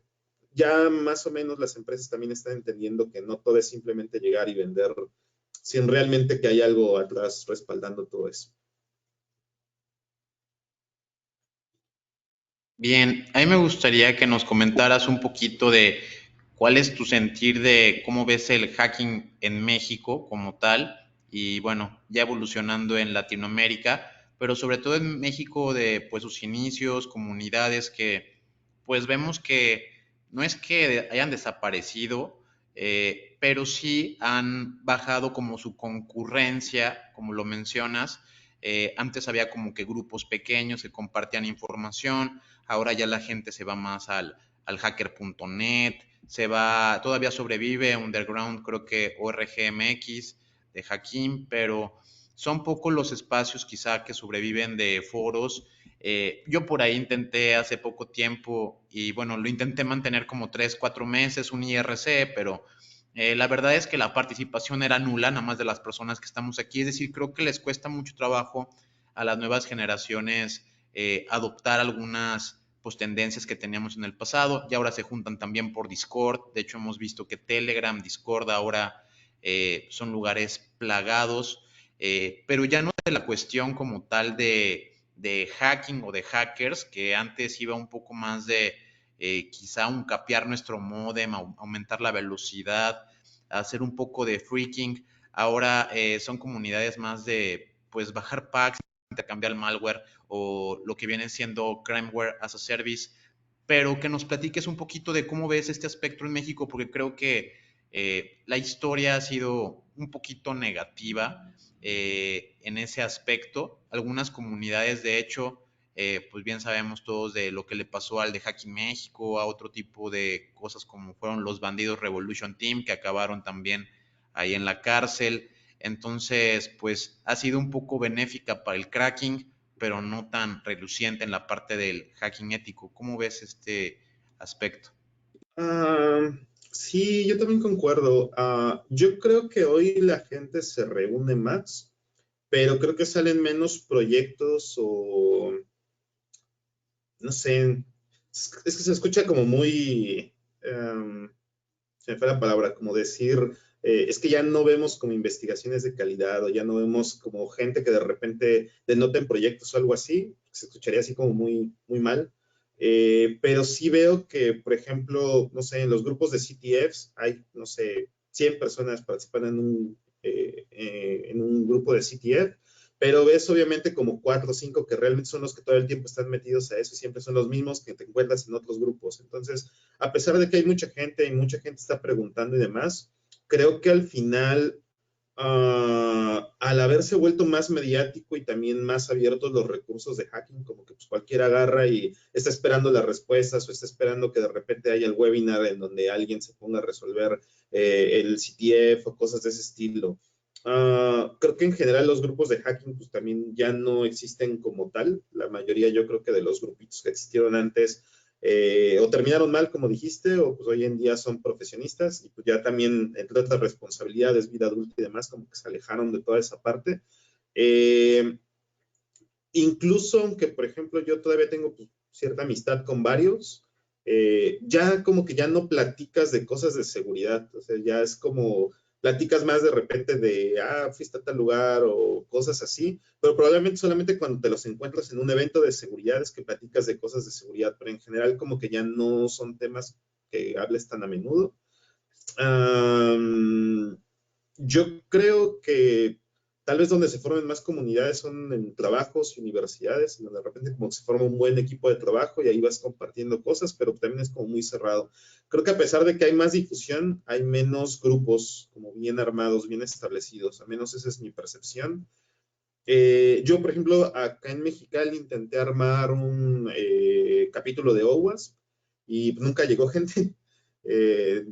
ya más o menos las empresas también están entendiendo que no todo es simplemente llegar y vender, sin realmente que hay algo atrás respaldando todo eso. Bien, a mí me gustaría que nos comentaras un poquito de cuál es tu sentir de cómo ves el hacking en México como tal y bueno, ya evolucionando en Latinoamérica, pero sobre todo en México de pues sus inicios, comunidades que pues vemos que no es que hayan desaparecido, pero sí han bajado como su concurrencia, como lo mencionas. Antes había como que grupos pequeños que compartían información. Ahora ya la gente se va más al hacker.net, se va, todavía sobrevive Underground, creo que ORGMX de Hakim, pero son pocos los espacios quizá que sobreviven de foros. Yo por ahí intenté hace poco tiempo y bueno, lo intenté mantener como 3, 4 meses, un IRC, pero la verdad es que la participación era nula, nada más de las personas que estamos aquí. Es decir, creo que les cuesta mucho trabajo a las nuevas generaciones adoptar algunas pues, tendencias que teníamos en el pasado, y ahora se juntan también por Discord. De hecho, hemos visto que Telegram, Discord ahora son lugares plagados, pero ya no de la cuestión como tal de hacking o de hackers, que antes iba un poco más de quizá un capear nuestro módem, aumentar la velocidad, hacer un poco de freaking. Ahora son comunidades más de pues bajar packs, intercambiar el malware o lo que viene siendo crimeware as a service, pero que nos platiques un poquito de cómo ves este aspecto en México, porque creo que la historia ha sido un poquito negativa en ese aspecto. Algunas comunidades, de hecho, pues bien sabemos todos de lo que le pasó al de Hacking México, a otro tipo de cosas como fueron los bandidos Revolution Team, que acabaron también ahí en la cárcel. Entonces, pues ha sido un poco benéfica para el cracking, pero no tan reluciente en la parte del hacking ético. ¿Cómo ves este aspecto? Sí, yo también concuerdo. Yo creo que hoy la gente se reúne más, pero creo que salen menos proyectos o, no sé, es que se escucha como muy, se me fue la palabra, como decir, es que ya no vemos como investigaciones de calidad o ya no vemos como gente que de repente denoten proyectos o algo así, se escucharía así como muy, muy mal. Pero sí veo que, por ejemplo, no sé, en los grupos de CTFs hay, no sé, 100 personas participando en un grupo de CTF, pero ves obviamente como 4 o 5 que realmente son los que todo el tiempo están metidos a eso y siempre son los mismos que te encuentras en otros grupos. Entonces, a pesar de que hay mucha gente y mucha gente está preguntando y demás, creo que al final, al haberse vuelto más mediático y también más abiertos los recursos de hacking, como que pues cualquiera agarra y está esperando las respuestas o está esperando que de repente haya el webinar en donde alguien se ponga a resolver el CTF o cosas de ese estilo. Creo que en general los grupos de hacking pues también ya no existen como tal. La mayoría yo creo que de los grupitos que existieron antes o terminaron mal, como dijiste, o pues hoy en día son profesionistas y pues ya también, entre otras responsabilidades, vida adulta y demás, como que se alejaron de toda esa parte. Incluso aunque, por ejemplo, yo todavía tengo pues, cierta amistad con varios, ya como que ya no platicas de cosas de seguridad, o sea, ya es como platicas más de repente de, fuiste a tal lugar o cosas así, pero probablemente solamente cuando te los encuentras en un evento de seguridad es que platicas de cosas de seguridad, pero en general como que ya no son temas que hables tan a menudo. Yo creo que tal vez donde se formen más comunidades son en trabajos y universidades, donde de repente como se forma un buen equipo de trabajo y ahí vas compartiendo cosas, pero también es como muy cerrado. Creo que a pesar de que hay más difusión, hay menos grupos como bien armados, bien establecidos, al menos esa es mi percepción. Yo, por ejemplo, acá en Mexicali intenté armar un capítulo de OWASP y nunca llegó gente. Eh,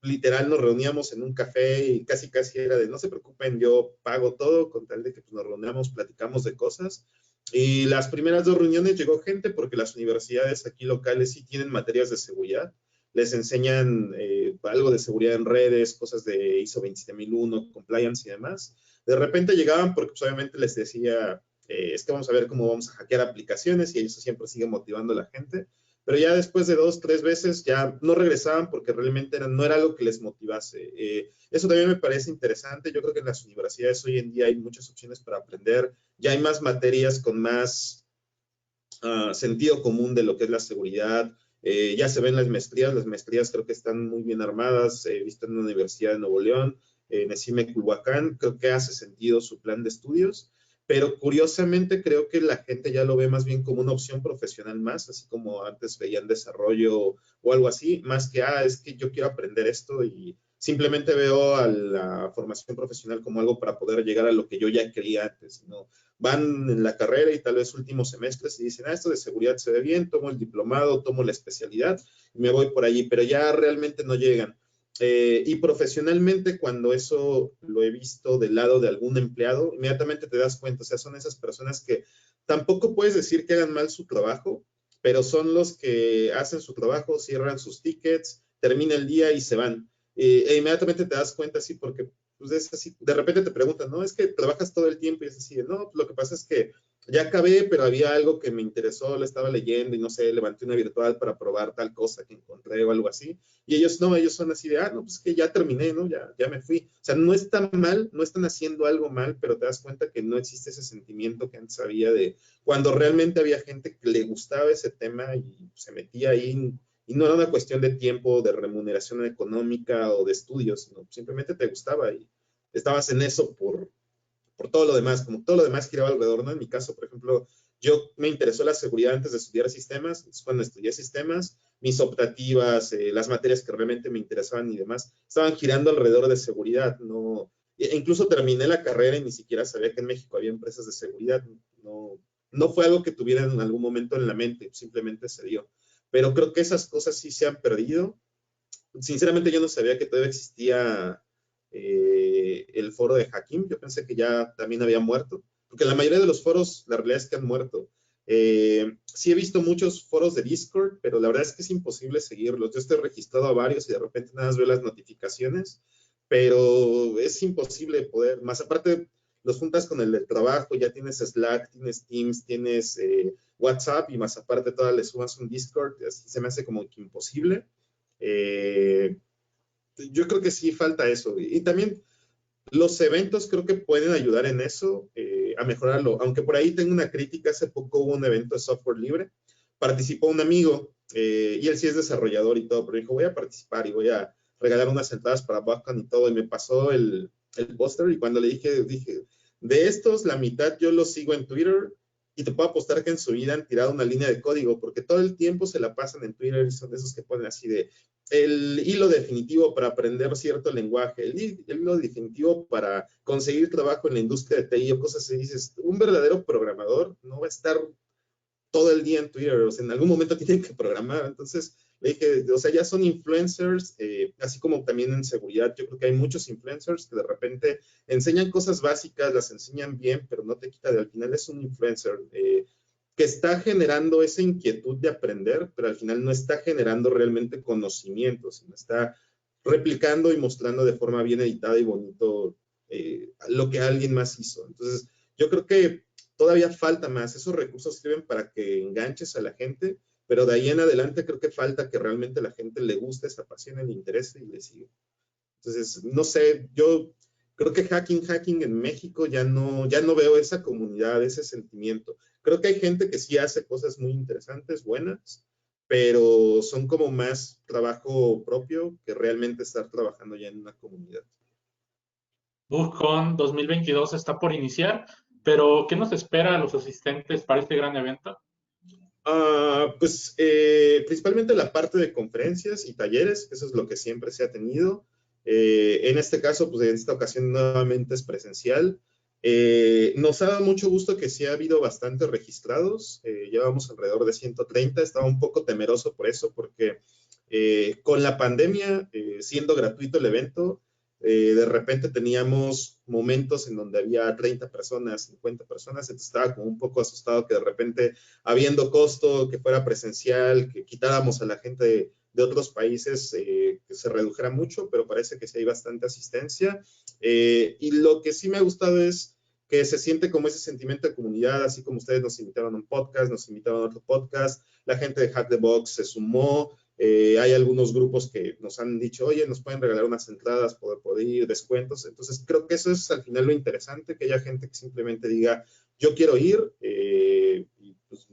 Literal nos reuníamos en un café y casi era de no se preocupen, yo pago todo con tal de que pues, nos reunamos, platicamos de cosas. Y las primeras 2 reuniones llegó gente porque las universidades aquí locales sí tienen materias de seguridad. Les enseñan algo de seguridad en redes, cosas de ISO 27001, compliance y demás. De repente llegaban porque pues, obviamente les decía, es que vamos a ver cómo vamos a hackear aplicaciones y eso siempre sigue motivando a la gente. Pero ya después de 2, 3 veces ya no regresaban porque realmente no era algo que les motivase. Eso también me parece interesante. Yo creo que en las universidades hoy en día hay muchas opciones para aprender. Ya hay más materias con más sentido común de lo que es la seguridad. Ya se ven las maestrías creo que están muy bien armadas. He visto en la Universidad de Nuevo León, en ESIME Culhuacán, creo que hace sentido su plan de estudios. Pero curiosamente creo que la gente ya lo ve más bien como una opción profesional más, así como antes veían desarrollo o algo así, más que, es que yo quiero aprender esto y simplemente veo a la formación profesional como algo para poder llegar a lo que yo ya quería antes, ¿no? Van en la carrera y tal vez últimos semestres y dicen, esto de seguridad se ve bien, tomo el diplomado, tomo la especialidad y me voy por allí, pero ya realmente no llegan. Y profesionalmente, cuando eso lo he visto del lado de algún empleado, inmediatamente te das cuenta, o sea, son esas personas que tampoco puedes decir que hagan mal su trabajo, pero son los que hacen su trabajo, cierran sus tickets, termina el día y se van. E inmediatamente te das cuenta, sí, porque pues es así, de repente te preguntan, ¿no? Es que trabajas todo el tiempo y es así, de, no, pues lo que pasa es que ya acabé, pero había algo que me interesó, lo estaba leyendo y no sé, levanté una virtual para probar tal cosa que encontré o algo así. Y ellos no, ellos son así de, no, pues que ya terminé, ¿no? Ya me fui. O sea, no está mal, no están haciendo algo mal, pero te das cuenta que no existe ese sentimiento que antes había de cuando realmente había gente que le gustaba ese tema y se metía ahí. Y no era una cuestión de tiempo, de remuneración económica o de estudios, sino simplemente te gustaba y estabas en eso por todo lo demás, como todo lo demás giraba alrededor, ¿no? En mi caso, por ejemplo, yo me interesó la seguridad antes de estudiar sistemas, entonces cuando estudié sistemas, mis optativas, las materias que realmente me interesaban y demás, estaban girando alrededor de seguridad, no, e incluso terminé la carrera y ni siquiera sabía que en México había empresas de seguridad, no fue algo que tuviera en algún momento en la mente, simplemente se dio. Pero creo que esas cosas sí se han perdido. Sinceramente yo no sabía que todavía existía el foro de Hakim. Yo pensé que ya también había muerto, porque la mayoría de los foros, la realidad es que han muerto. Sí he visto muchos foros de Discord, pero la verdad es que es imposible seguirlos. Yo estoy registrado a varios y de repente nada más veo las notificaciones, pero es imposible poder, más aparte los juntas con el del trabajo, ya tienes Slack, tienes Teams, tienes WhatsApp y más aparte todas le sumas un Discord, así se me hace como que imposible. Eh, yo creo que sí falta eso. Y también los eventos creo que pueden ayudar en eso, a mejorarlo. Aunque por ahí tengo una crítica, hace poco hubo un evento de software libre, participó un amigo, y él sí es desarrollador y todo, pero dijo, voy a participar y voy a regalar unas entradas para BotCon y todo, y me pasó el póster, y cuando le dije, de estos, la mitad yo los sigo en Twitter, y te puedo apostar que en su vida han tirado una línea de código, porque todo el tiempo se la pasan en Twitter y son de esos que ponen así de, el hilo definitivo para aprender cierto lenguaje, el hilo definitivo para conseguir trabajo en la industria de TI o cosas así. Dices, un verdadero programador no va a estar todo el día en Twitter, o sea, en algún momento tienen que programar. Entonces, le dije, o sea, ya son influencers, así como también en seguridad. Yo creo que hay muchos influencers que de repente enseñan cosas básicas, las enseñan bien, pero no te quita de al final es un influencer. Que está generando esa inquietud de aprender, pero al final no está generando realmente conocimiento, sino está replicando y mostrando de forma bien editada y bonito lo que alguien más hizo. Entonces, yo creo que todavía falta más. Esos recursos sirven para que enganches a la gente, pero de ahí en adelante creo que falta que realmente a la gente le guste, se apasione, le interese y le siga. Entonces, no sé, yo creo que hacking en México ya no veo esa comunidad, ese sentimiento. Creo que hay gente que sí hace cosas muy interesantes, buenas, pero son como más trabajo propio que realmente estar trabajando ya en una comunidad. BuzzCon 2022 está por iniciar, pero ¿qué nos espera a los asistentes para este gran evento? Pues principalmente la parte de conferencias y talleres, eso es lo que siempre se ha tenido. En este caso, pues en esta ocasión nuevamente es presencial. Nos ha dado mucho gusto que sí ha habido bastantes registrados, llevamos alrededor de 130, estaba un poco temeroso por eso, porque con la pandemia, siendo gratuito el evento, de repente teníamos momentos en donde había 30 personas, 50 personas, entonces estaba como un poco asustado que de repente, habiendo costo, que fuera presencial, que quitáramos a la gente de otros países, que se redujera mucho, pero parece que sí hay bastante asistencia. Y lo que sí me ha gustado es que se siente como ese sentimiento de comunidad, así como ustedes nos invitaron a un podcast, nos invitaron a otro podcast, la gente de Hack the Box se sumó, hay algunos grupos que nos han dicho, oye, nos pueden regalar unas entradas, poder ir, descuentos. Entonces, creo que eso es al final lo interesante, que haya gente que simplemente diga, yo quiero ir, y pues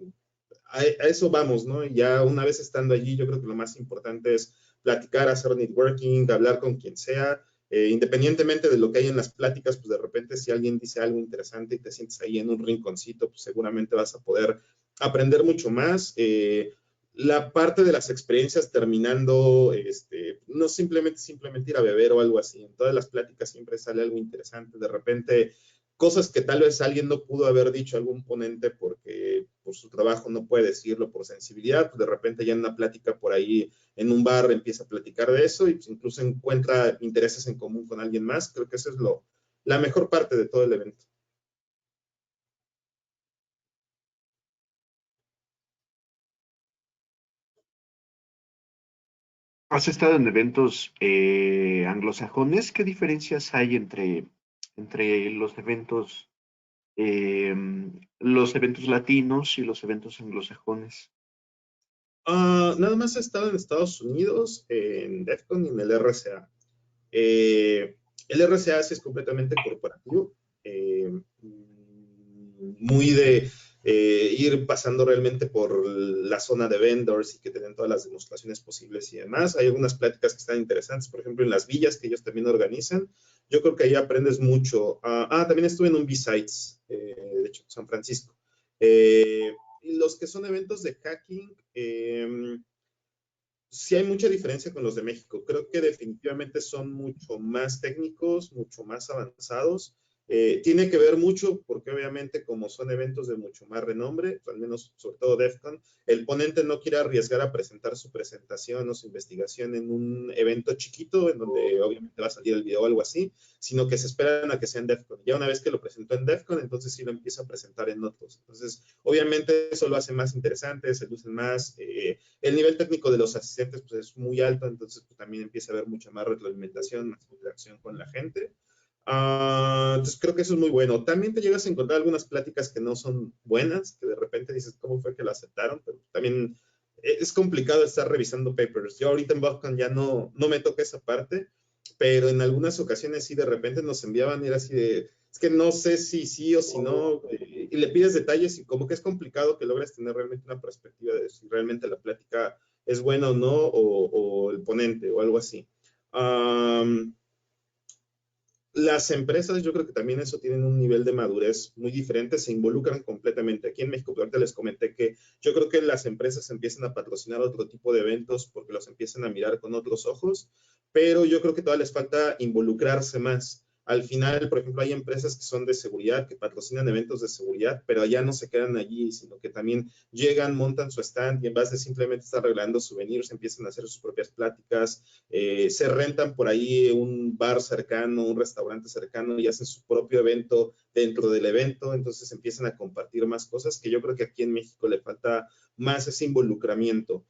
a eso vamos, ¿no? Y ya una vez estando allí, yo creo que lo más importante es platicar, hacer networking, hablar con quien sea, independientemente de lo que hay en las pláticas, pues de repente si alguien dice algo interesante y te sientes ahí en un rinconcito, pues seguramente vas a poder aprender mucho más. La parte de las experiencias terminando, no simplemente ir a beber o algo así. En todas las pláticas siempre sale algo interesante. De repente, cosas que tal vez alguien no pudo haber dicho, algún ponente, porque por su trabajo no puede decirlo, por sensibilidad, pues de repente ya en una plática por ahí, en un bar, empieza a platicar de eso y pues incluso encuentra intereses en común con alguien más. Creo que eso es la mejor parte de todo el evento. ¿Has estado en eventos anglosajones? ¿Qué diferencias hay entre eh, los eventos latinos y los eventos anglosajones? Nada más he estado en Estados Unidos, en DEF CON y en el RSA. El RSA sí es completamente corporativo, muy de ir pasando realmente por la zona de vendors y que tienen todas las demostraciones posibles y demás. Hay algunas pláticas que están interesantes, por ejemplo, en las villas que ellos también organizan. Yo creo que ahí aprendes mucho. También estuve en un B-Sides, de hecho, San Francisco. Los que son eventos de hacking, sí hay mucha diferencia con los de México. Creo que definitivamente son mucho más técnicos, mucho más avanzados. Tiene que ver mucho porque obviamente como son eventos de mucho más renombre, al menos sobre todo DEF CON, el ponente no quiere arriesgar a presentar su presentación o su investigación en un evento chiquito en donde obviamente va a salir el video o algo así, sino que se esperan a que sea en DEF CON. Ya una vez que lo presentó en DEF CON, entonces sí lo empieza a presentar en otros. Entonces, obviamente eso lo hace más interesante, se lucen más. El nivel técnico de los asistentes pues, es muy alto, entonces pues, también empieza a haber mucha más retroalimentación, más interacción con la gente. Entonces creo que eso es muy bueno. También te llegas a encontrar algunas pláticas que no son buenas, que de repente dices, ¿cómo fue que lo aceptaron? Pero también es complicado estar revisando papers. Yo ahorita en BotCon ya no me toca esa parte, pero en algunas ocasiones sí de repente nos enviaban y era así de, es que no sé si sí o si no, y le pides detalles y como que es complicado que logres tener realmente una perspectiva de si realmente la plática es buena o no, o el ponente o algo así. Las empresas, yo creo que también eso tienen un nivel de madurez muy diferente, se involucran completamente. Aquí en México, ahorita les comenté que yo creo que las empresas empiezan a patrocinar otro tipo de eventos porque los empiezan a mirar con otros ojos, pero yo creo que todavía les falta involucrarse más. Al final, por ejemplo, hay empresas que son de seguridad, que patrocinan eventos de seguridad, pero allá no se quedan allí, sino que también llegan, montan su stand y en vez de simplemente estar regalando souvenirs, empiezan a hacer sus propias pláticas, se rentan por ahí un bar cercano, un restaurante cercano y hacen su propio evento dentro del evento, entonces empiezan a compartir más cosas que yo creo que aquí en México le falta más ese involucramiento.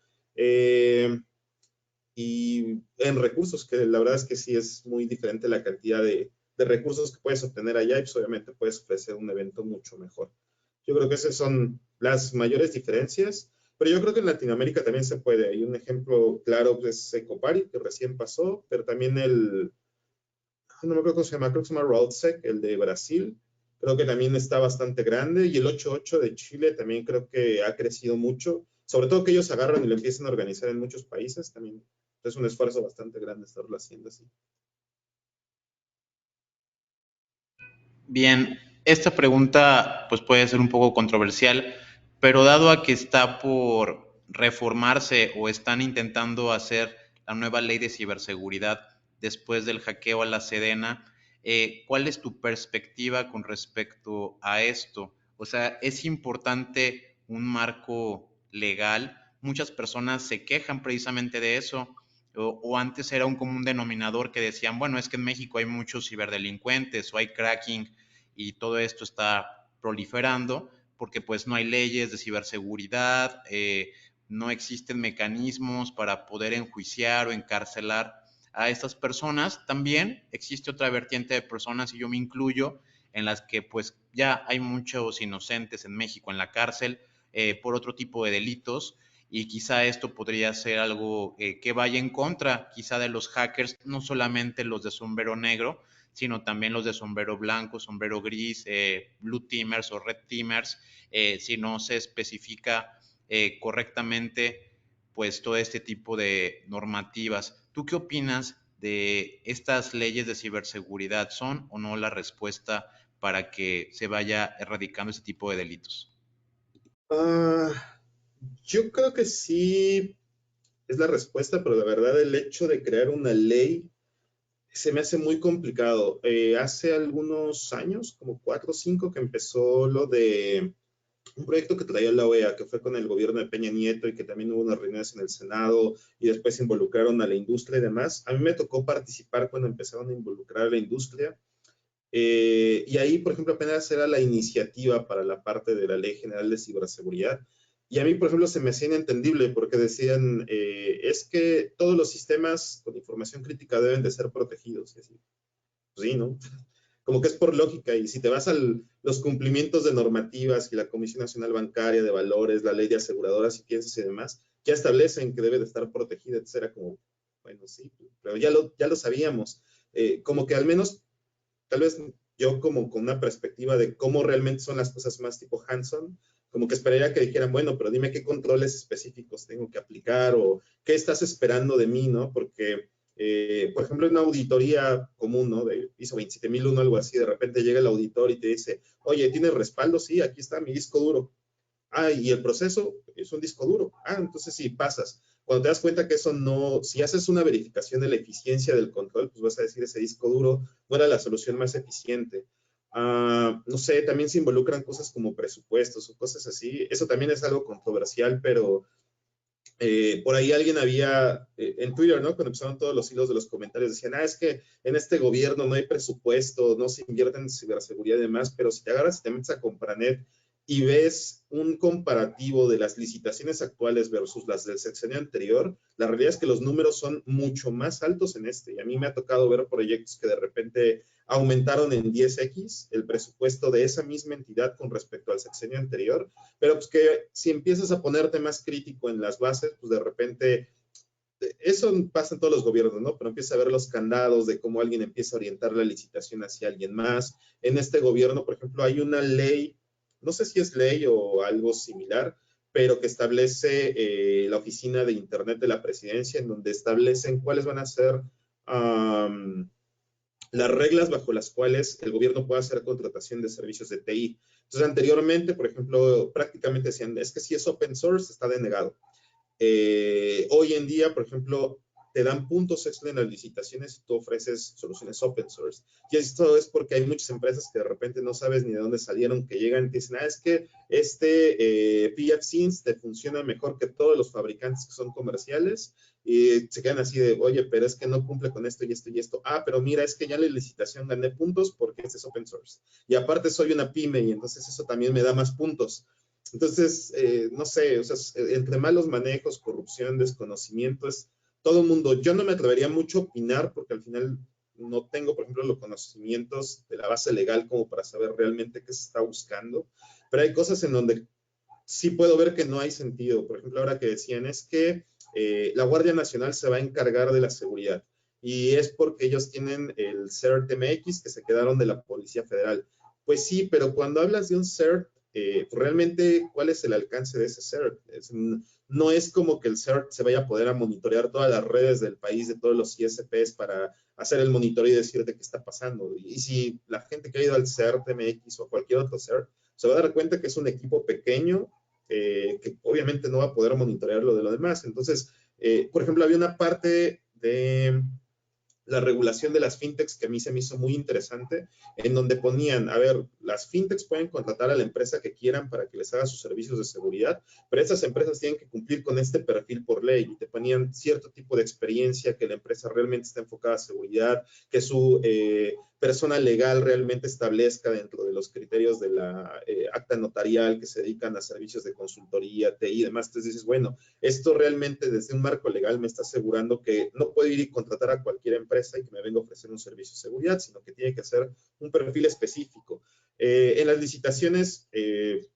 Y en recursos, que la verdad es que sí es muy diferente la cantidad de recursos que puedes obtener allá y pues obviamente puedes ofrecer un evento mucho mejor. Yo creo que esas son las mayores diferencias, pero yo creo que en Latinoamérica también se puede. Hay un ejemplo claro que es Ecopari, que recién pasó, pero también no me acuerdo cómo se llama, creo que se llama Roadsec, el de Brasil, creo que también está bastante grande, y el 8.8 de Chile también creo que ha crecido mucho, sobre todo que ellos agarran y lo empiezan a organizar en muchos países, también es un esfuerzo bastante grande estarlo haciendo así. Bien, esta pregunta pues puede ser un poco controversial, pero dado a que está por reformarse o están intentando hacer la nueva ley de ciberseguridad después del hackeo a la Sedena, ¿cuál es tu perspectiva con respecto a esto? O sea, ¿es importante un marco legal? Muchas personas se quejan precisamente de eso. O antes era un común denominador que decían, bueno, es que en México hay muchos ciberdelincuentes o hay cracking y todo esto está proliferando porque pues no hay leyes de ciberseguridad, no existen mecanismos para poder enjuiciar o encarcelar a estas personas. También existe otra vertiente de personas, y yo me incluyo, en las que pues ya hay muchos inocentes en México en la cárcel por otro tipo de delitos, y quizá esto podría ser algo que vaya en contra quizá de los hackers, no solamente los de sombrero negro, sino también los de sombrero blanco, sombrero gris, blue teamers o red teamers, si no se especifica correctamente pues todo este tipo de normativas. ¿Tú qué opinas de estas leyes de ciberseguridad? ¿Son o no la respuesta para que se vaya erradicando este tipo de delitos? Yo creo que sí es la respuesta, pero la verdad el hecho de crear una ley se me hace muy complicado. Hace algunos años, como 4 o 5, que empezó lo de un proyecto que traía la OEA, que fue con el gobierno de Peña Nieto y que también hubo unas reuniones en el Senado y después involucraron a la industria y demás. A mí me tocó participar cuando empezaron a involucrar a la industria. Y ahí, por ejemplo, apenas era la iniciativa para la parte de la Ley General de Ciberseguridad. Y a mí, por ejemplo, se me hacía inentendible porque decían, es que todos los sistemas con información crítica deben de ser protegidos. Y así, pues sí, ¿no? Como que es por lógica, y si te vas a los cumplimientos de normativas y la Comisión Nacional Bancaria de Valores, la ley de aseguradoras y piensas y demás, ya establecen que debe de estar protegida, entonces era como, bueno, sí, pero ya lo sabíamos. Como que al menos, tal vez yo como con una perspectiva de cómo realmente son las cosas más tipo hands-on, como que esperaría que dijeran, bueno, pero dime qué controles específicos tengo que aplicar o qué estás esperando de mí, ¿no? Porque por ejemplo, en una auditoría común, ¿no? De ISO 27001, algo así, de repente llega el auditor y te dice, oye, ¿tienes respaldo? Sí, aquí está mi disco duro. Ah, y el proceso es un disco duro. Ah, entonces sí, pasas. Cuando te das cuenta que eso no, si haces una verificación de la eficiencia del control, pues vas a decir ese disco duro no era la solución más eficiente. No sé, también se involucran cosas como presupuestos o cosas así. Eso también es algo controversial, pero por ahí alguien había, en Twitter, ¿no? Cuando empezaron todos los hilos de los comentarios, decían, es que en este gobierno no hay presupuesto, no se invierte en ciberseguridad y demás, pero si te agarras y te metes a Compranet y ves un comparativo de las licitaciones actuales versus las del sexenio anterior, la realidad es que los números son mucho más altos en este. Y a mí me ha tocado ver proyectos que de repente aumentaron en 10x el presupuesto de esa misma entidad con respecto al sexenio anterior, pero pues que si empiezas a ponerte más crítico en las bases, pues de repente, eso pasa en todos los gobiernos, ¿no? Pero empieza a ver los candados de cómo alguien empieza a orientar la licitación hacia alguien más. En este gobierno, por ejemplo, hay una ley, no sé si es ley o algo similar, pero que establece la oficina de Internet de la presidencia, en donde establecen cuáles van a ser las reglas bajo las cuales el gobierno puede hacer contratación de servicios de TI. Entonces, anteriormente, por ejemplo, prácticamente decían, es que si es open source, está denegado. Hoy en día, por ejemplo, te dan puntos extra en las licitaciones si tú ofreces soluciones open source. Y esto es porque hay muchas empresas que de repente no sabes ni de dónde salieron, que llegan y te dicen, es que este PFSINS te funciona mejor que todos los fabricantes que son comerciales, y se quedan así de, oye, pero es que no cumple con esto y esto y esto. Ah, pero mira, es que ya en la licitación gané puntos porque este es open source. Y aparte soy una pyme y entonces eso también me da más puntos. Entonces, no sé, o sea, entre malos manejos, corrupción, desconocimiento, es todo el mundo. Yo no me atrevería mucho a opinar porque al final no tengo, por ejemplo, los conocimientos de la base legal como para saber realmente qué se está buscando, pero hay cosas en donde sí puedo ver que no hay sentido. Por ejemplo, ahora que decían es que la Guardia Nacional se va a encargar de la seguridad y es porque ellos tienen el CERT-MX que se quedaron de la Policía Federal. Pues sí, pero cuando hablas de un CERT, realmente, ¿cuál es el alcance de ese CERT? No es como que el CERT se vaya a poder a monitorear todas las redes del país, de todos los ISPs para hacer el monitoreo y decirte qué está pasando. Y si la gente que ha ido al CERT-MX o cualquier otro CERT, se va a dar cuenta que es un equipo pequeño que obviamente no va a poder monitorear lo de lo demás. Entonces, por ejemplo, había una parte de la regulación de las fintechs que a mí se me hizo muy interesante, en donde ponían, a ver, las fintechs pueden contratar a la empresa que quieran para que les haga sus servicios de seguridad, pero estas empresas tienen que cumplir con este perfil por ley y te ponían cierto tipo de experiencia, que la empresa realmente está enfocada a seguridad, que su persona legal realmente establezca dentro de los criterios de la acta notarial que se dedican a servicios de consultoría, TI y demás. Entonces dices, bueno, esto realmente desde un marco legal me está asegurando que no puedo ir y contratar a cualquier empresa y que me venga a ofrecer un servicio de seguridad, sino que tiene que ser un perfil específico. En las licitaciones, el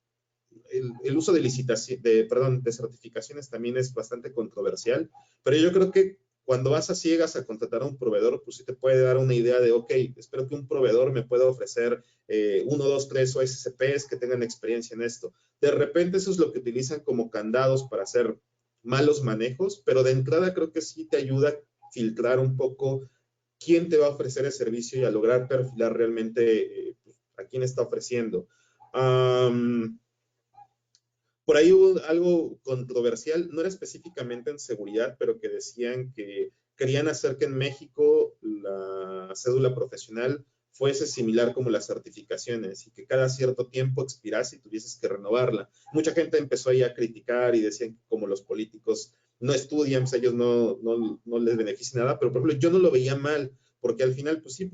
uso de de certificaciones también es bastante controversial, pero yo creo que cuando vas a ciegas a contratar a un proveedor, pues sí te puede dar una idea de, ok, espero que un proveedor me pueda ofrecer 1, 2, 3 OSCPs que tengan experiencia en esto. De repente eso es lo que utilizan como candados para hacer malos manejos, pero de entrada creo que sí te ayuda a filtrar un poco quién te va a ofrecer el servicio y a lograr perfilar realmente a quién está ofreciendo. Por ahí hubo algo controversial, no era específicamente en seguridad, pero que decían que querían hacer que en México la cédula profesional fuese similar como las certificaciones y que cada cierto tiempo expirase y tuvieses que renovarla. Mucha gente empezó ahí a criticar y decían que como los políticos no estudian, pues a ellos no les beneficia nada, pero por ejemplo yo no lo veía mal, porque al final, pues sí,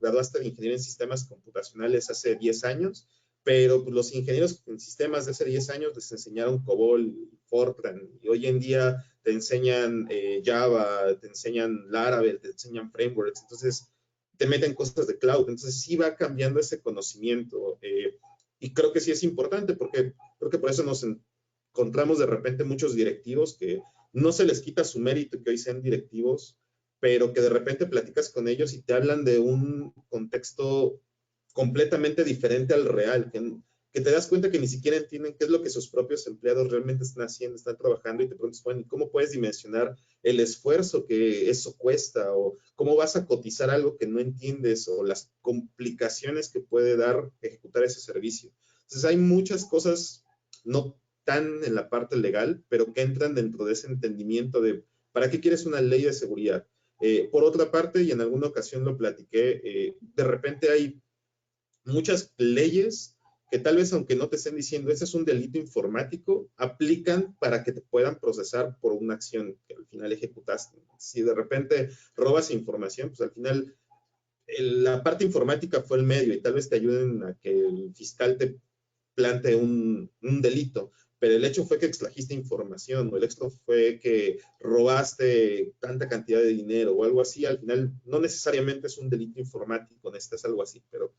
graduaste de ingeniería en sistemas computacionales hace 10 años, pero pues, los ingenieros en sistemas de hace 10 años les enseñaron COBOL, Fortran, y hoy en día te enseñan Java, te enseñan Laravel, te enseñan frameworks, entonces te meten cosas de cloud, entonces sí va cambiando ese conocimiento, y creo que sí es importante, porque creo que por eso nos encontramos de repente muchos directivos que no se les quita su mérito que hoy sean directivos, pero que de repente platicas con ellos y te hablan de un contexto completamente diferente al real, que te das cuenta que ni siquiera entienden qué es lo que sus propios empleados realmente están haciendo, están trabajando, y te preguntas, bueno, ¿cómo puedes dimensionar el esfuerzo que eso cuesta? ¿O cómo vas a cotizar algo que no entiendes? ¿O las complicaciones que puede dar ejecutar ese servicio? Entonces hay muchas cosas, no tan en la parte legal, pero que entran dentro de ese entendimiento de ¿para qué quieres una ley de seguridad? Por otra parte, y en alguna ocasión lo platiqué, de repente hay muchas leyes que tal vez aunque no te estén diciendo ese es un delito informático, aplican para que te puedan procesar por una acción que al final ejecutaste. Si de repente robas información, pues al final la parte informática fue el medio y tal vez te ayuden a que el fiscal te plante un delito, pero el hecho fue que extrajiste información, o el hecho fue que robaste tanta cantidad de dinero o algo así, al final no necesariamente es un delito informático, necesitas algo así, pero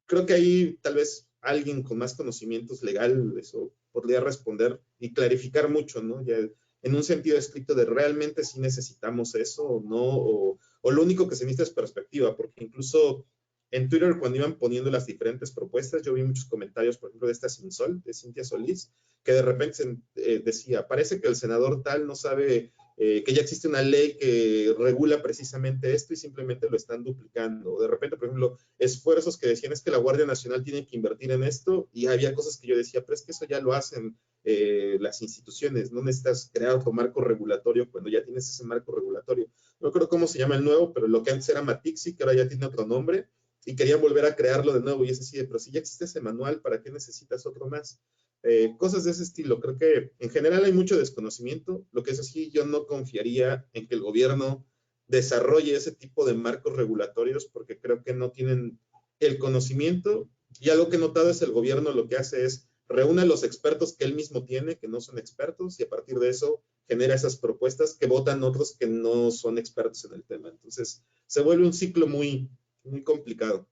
creo que ahí tal vez alguien con más conocimientos legales o podría responder y clarificar mucho, ¿no? Ya en un sentido estricto de realmente si necesitamos eso o no, o lo único que se necesita es perspectiva, porque incluso en Twitter cuando iban poniendo las diferentes propuestas, yo vi muchos comentarios, por ejemplo, de esta Sinsol, de Cintia Solís, que de repente decía, parece que el senador tal no sabe que ya existe una ley que regula precisamente esto y simplemente lo están duplicando. O de repente, por ejemplo, esfuerzos que decían es que la Guardia Nacional tiene que invertir en esto, y había cosas que yo decía, pero es que eso ya lo hacen las instituciones, no necesitas crear otro marco regulatorio cuando ya tienes ese marco regulatorio. No creo cómo se llama el nuevo, pero lo que antes era Matixi, que ahora ya tiene otro nombre, y querían volver a crearlo de nuevo, y es así, pero si ya existe ese manual, ¿para qué necesitas otro más? Cosas de ese estilo. Creo que en general hay mucho desconocimiento. Lo que es así, yo no confiaría en que el gobierno desarrolle ese tipo de marcos regulatorios porque creo que no tienen el conocimiento, y algo que he notado es el gobierno lo que hace es reúne a los expertos que él mismo tiene, que no son expertos, y a partir de eso genera esas propuestas que votan otros que no son expertos en el tema. Entonces se vuelve un ciclo muy, muy complicado.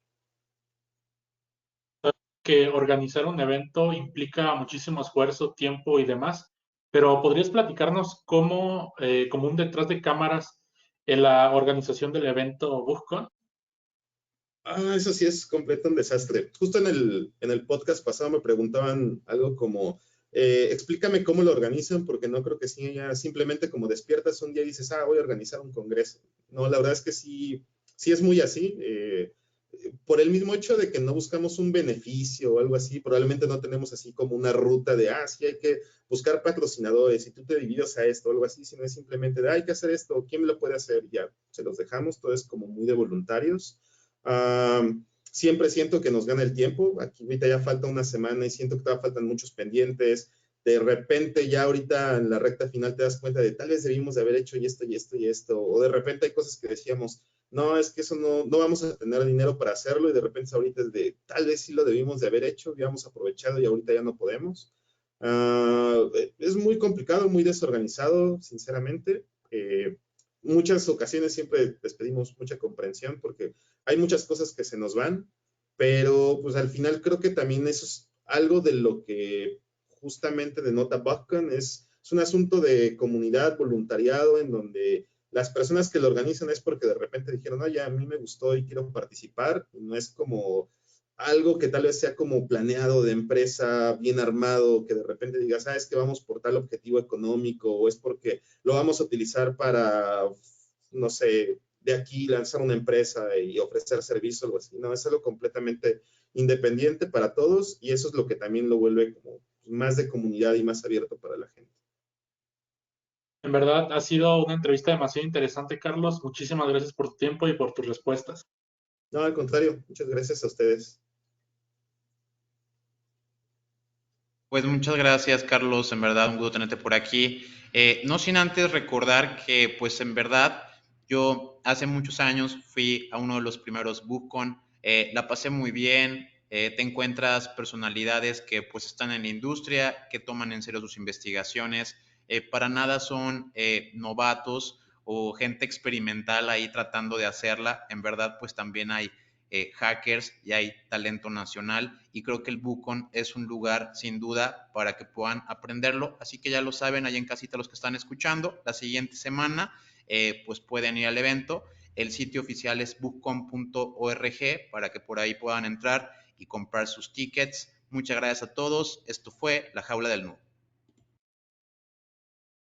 Que organizar un evento implica muchísimo esfuerzo, tiempo y demás, pero ¿podrías platicarnos cómo, como un detrás de cámaras en la organización del evento BugCon? Eso sí es completo un desastre. Justo en el podcast pasado me preguntaban algo como, explícame cómo lo organizan, porque no creo que sí, ya simplemente como despiertas un día y dices, voy a organizar un congreso. No, la verdad es que sí, sí es muy así. Por el mismo hecho de que no buscamos un beneficio o algo así, probablemente no tenemos así como una ruta de, sí hay que buscar patrocinadores y tú te divides a esto o algo así, sino es simplemente de, hay que hacer esto, ¿quién lo puede hacer? Ya, se los dejamos, todo es como muy de voluntarios. Siempre siento que nos gana el tiempo. Aquí ahorita ya falta una semana y siento que todavía faltan muchos pendientes. De repente ya ahorita en la recta final te das cuenta de tal vez debimos de haber hecho y esto y esto y esto. O de repente hay cosas que decíamos, no, es que eso no vamos a tener dinero para hacerlo, y de repente ahorita es de tal vez sí lo debimos de haber hecho, habíamos aprovechado y ahorita ya no podemos. Es muy complicado, muy desorganizado, sinceramente. Muchas ocasiones siempre les pedimos mucha comprensión porque hay muchas cosas que se nos van, pero pues al final creo que también eso es algo de lo que justamente denota BugCon, es un asunto de comunidad, voluntariado, en donde las personas que lo organizan es porque de repente dijeron, a mí me gustó y quiero participar, y no es como algo que tal vez sea como planeado de empresa, bien armado, que de repente digas, es que vamos por tal objetivo económico, o es porque lo vamos a utilizar para, no sé, de aquí lanzar una empresa y ofrecer servicios o algo así. No, es algo completamente independiente para todos, y eso es lo que también lo vuelve como más de comunidad y más abierto para la gente. En verdad, ha sido una entrevista demasiado interesante, Carlos. Muchísimas gracias por tu tiempo y por tus respuestas. No, al contrario, muchas gracias a ustedes. Pues muchas gracias, Carlos, en verdad un gusto tenerte por aquí. No sin antes recordar que, pues en verdad, yo hace muchos años fui a uno de los primeros BugCon, la pasé muy bien, te encuentras personalidades que pues están en la industria, que toman en serio sus investigaciones, para nada son novatos o gente experimental ahí tratando de hacerla. En verdad, pues también hay hackers y hay talento nacional, y creo que el Bucon es un lugar sin duda para que puedan aprenderlo. Así que ya lo saben, ahí en casita los que están escuchando, la siguiente semana pues pueden ir al evento. El sitio oficial es bucon.org para que por ahí puedan entrar y comprar sus tickets. Muchas gracias a todos. Esto fue La Jaula del Noob.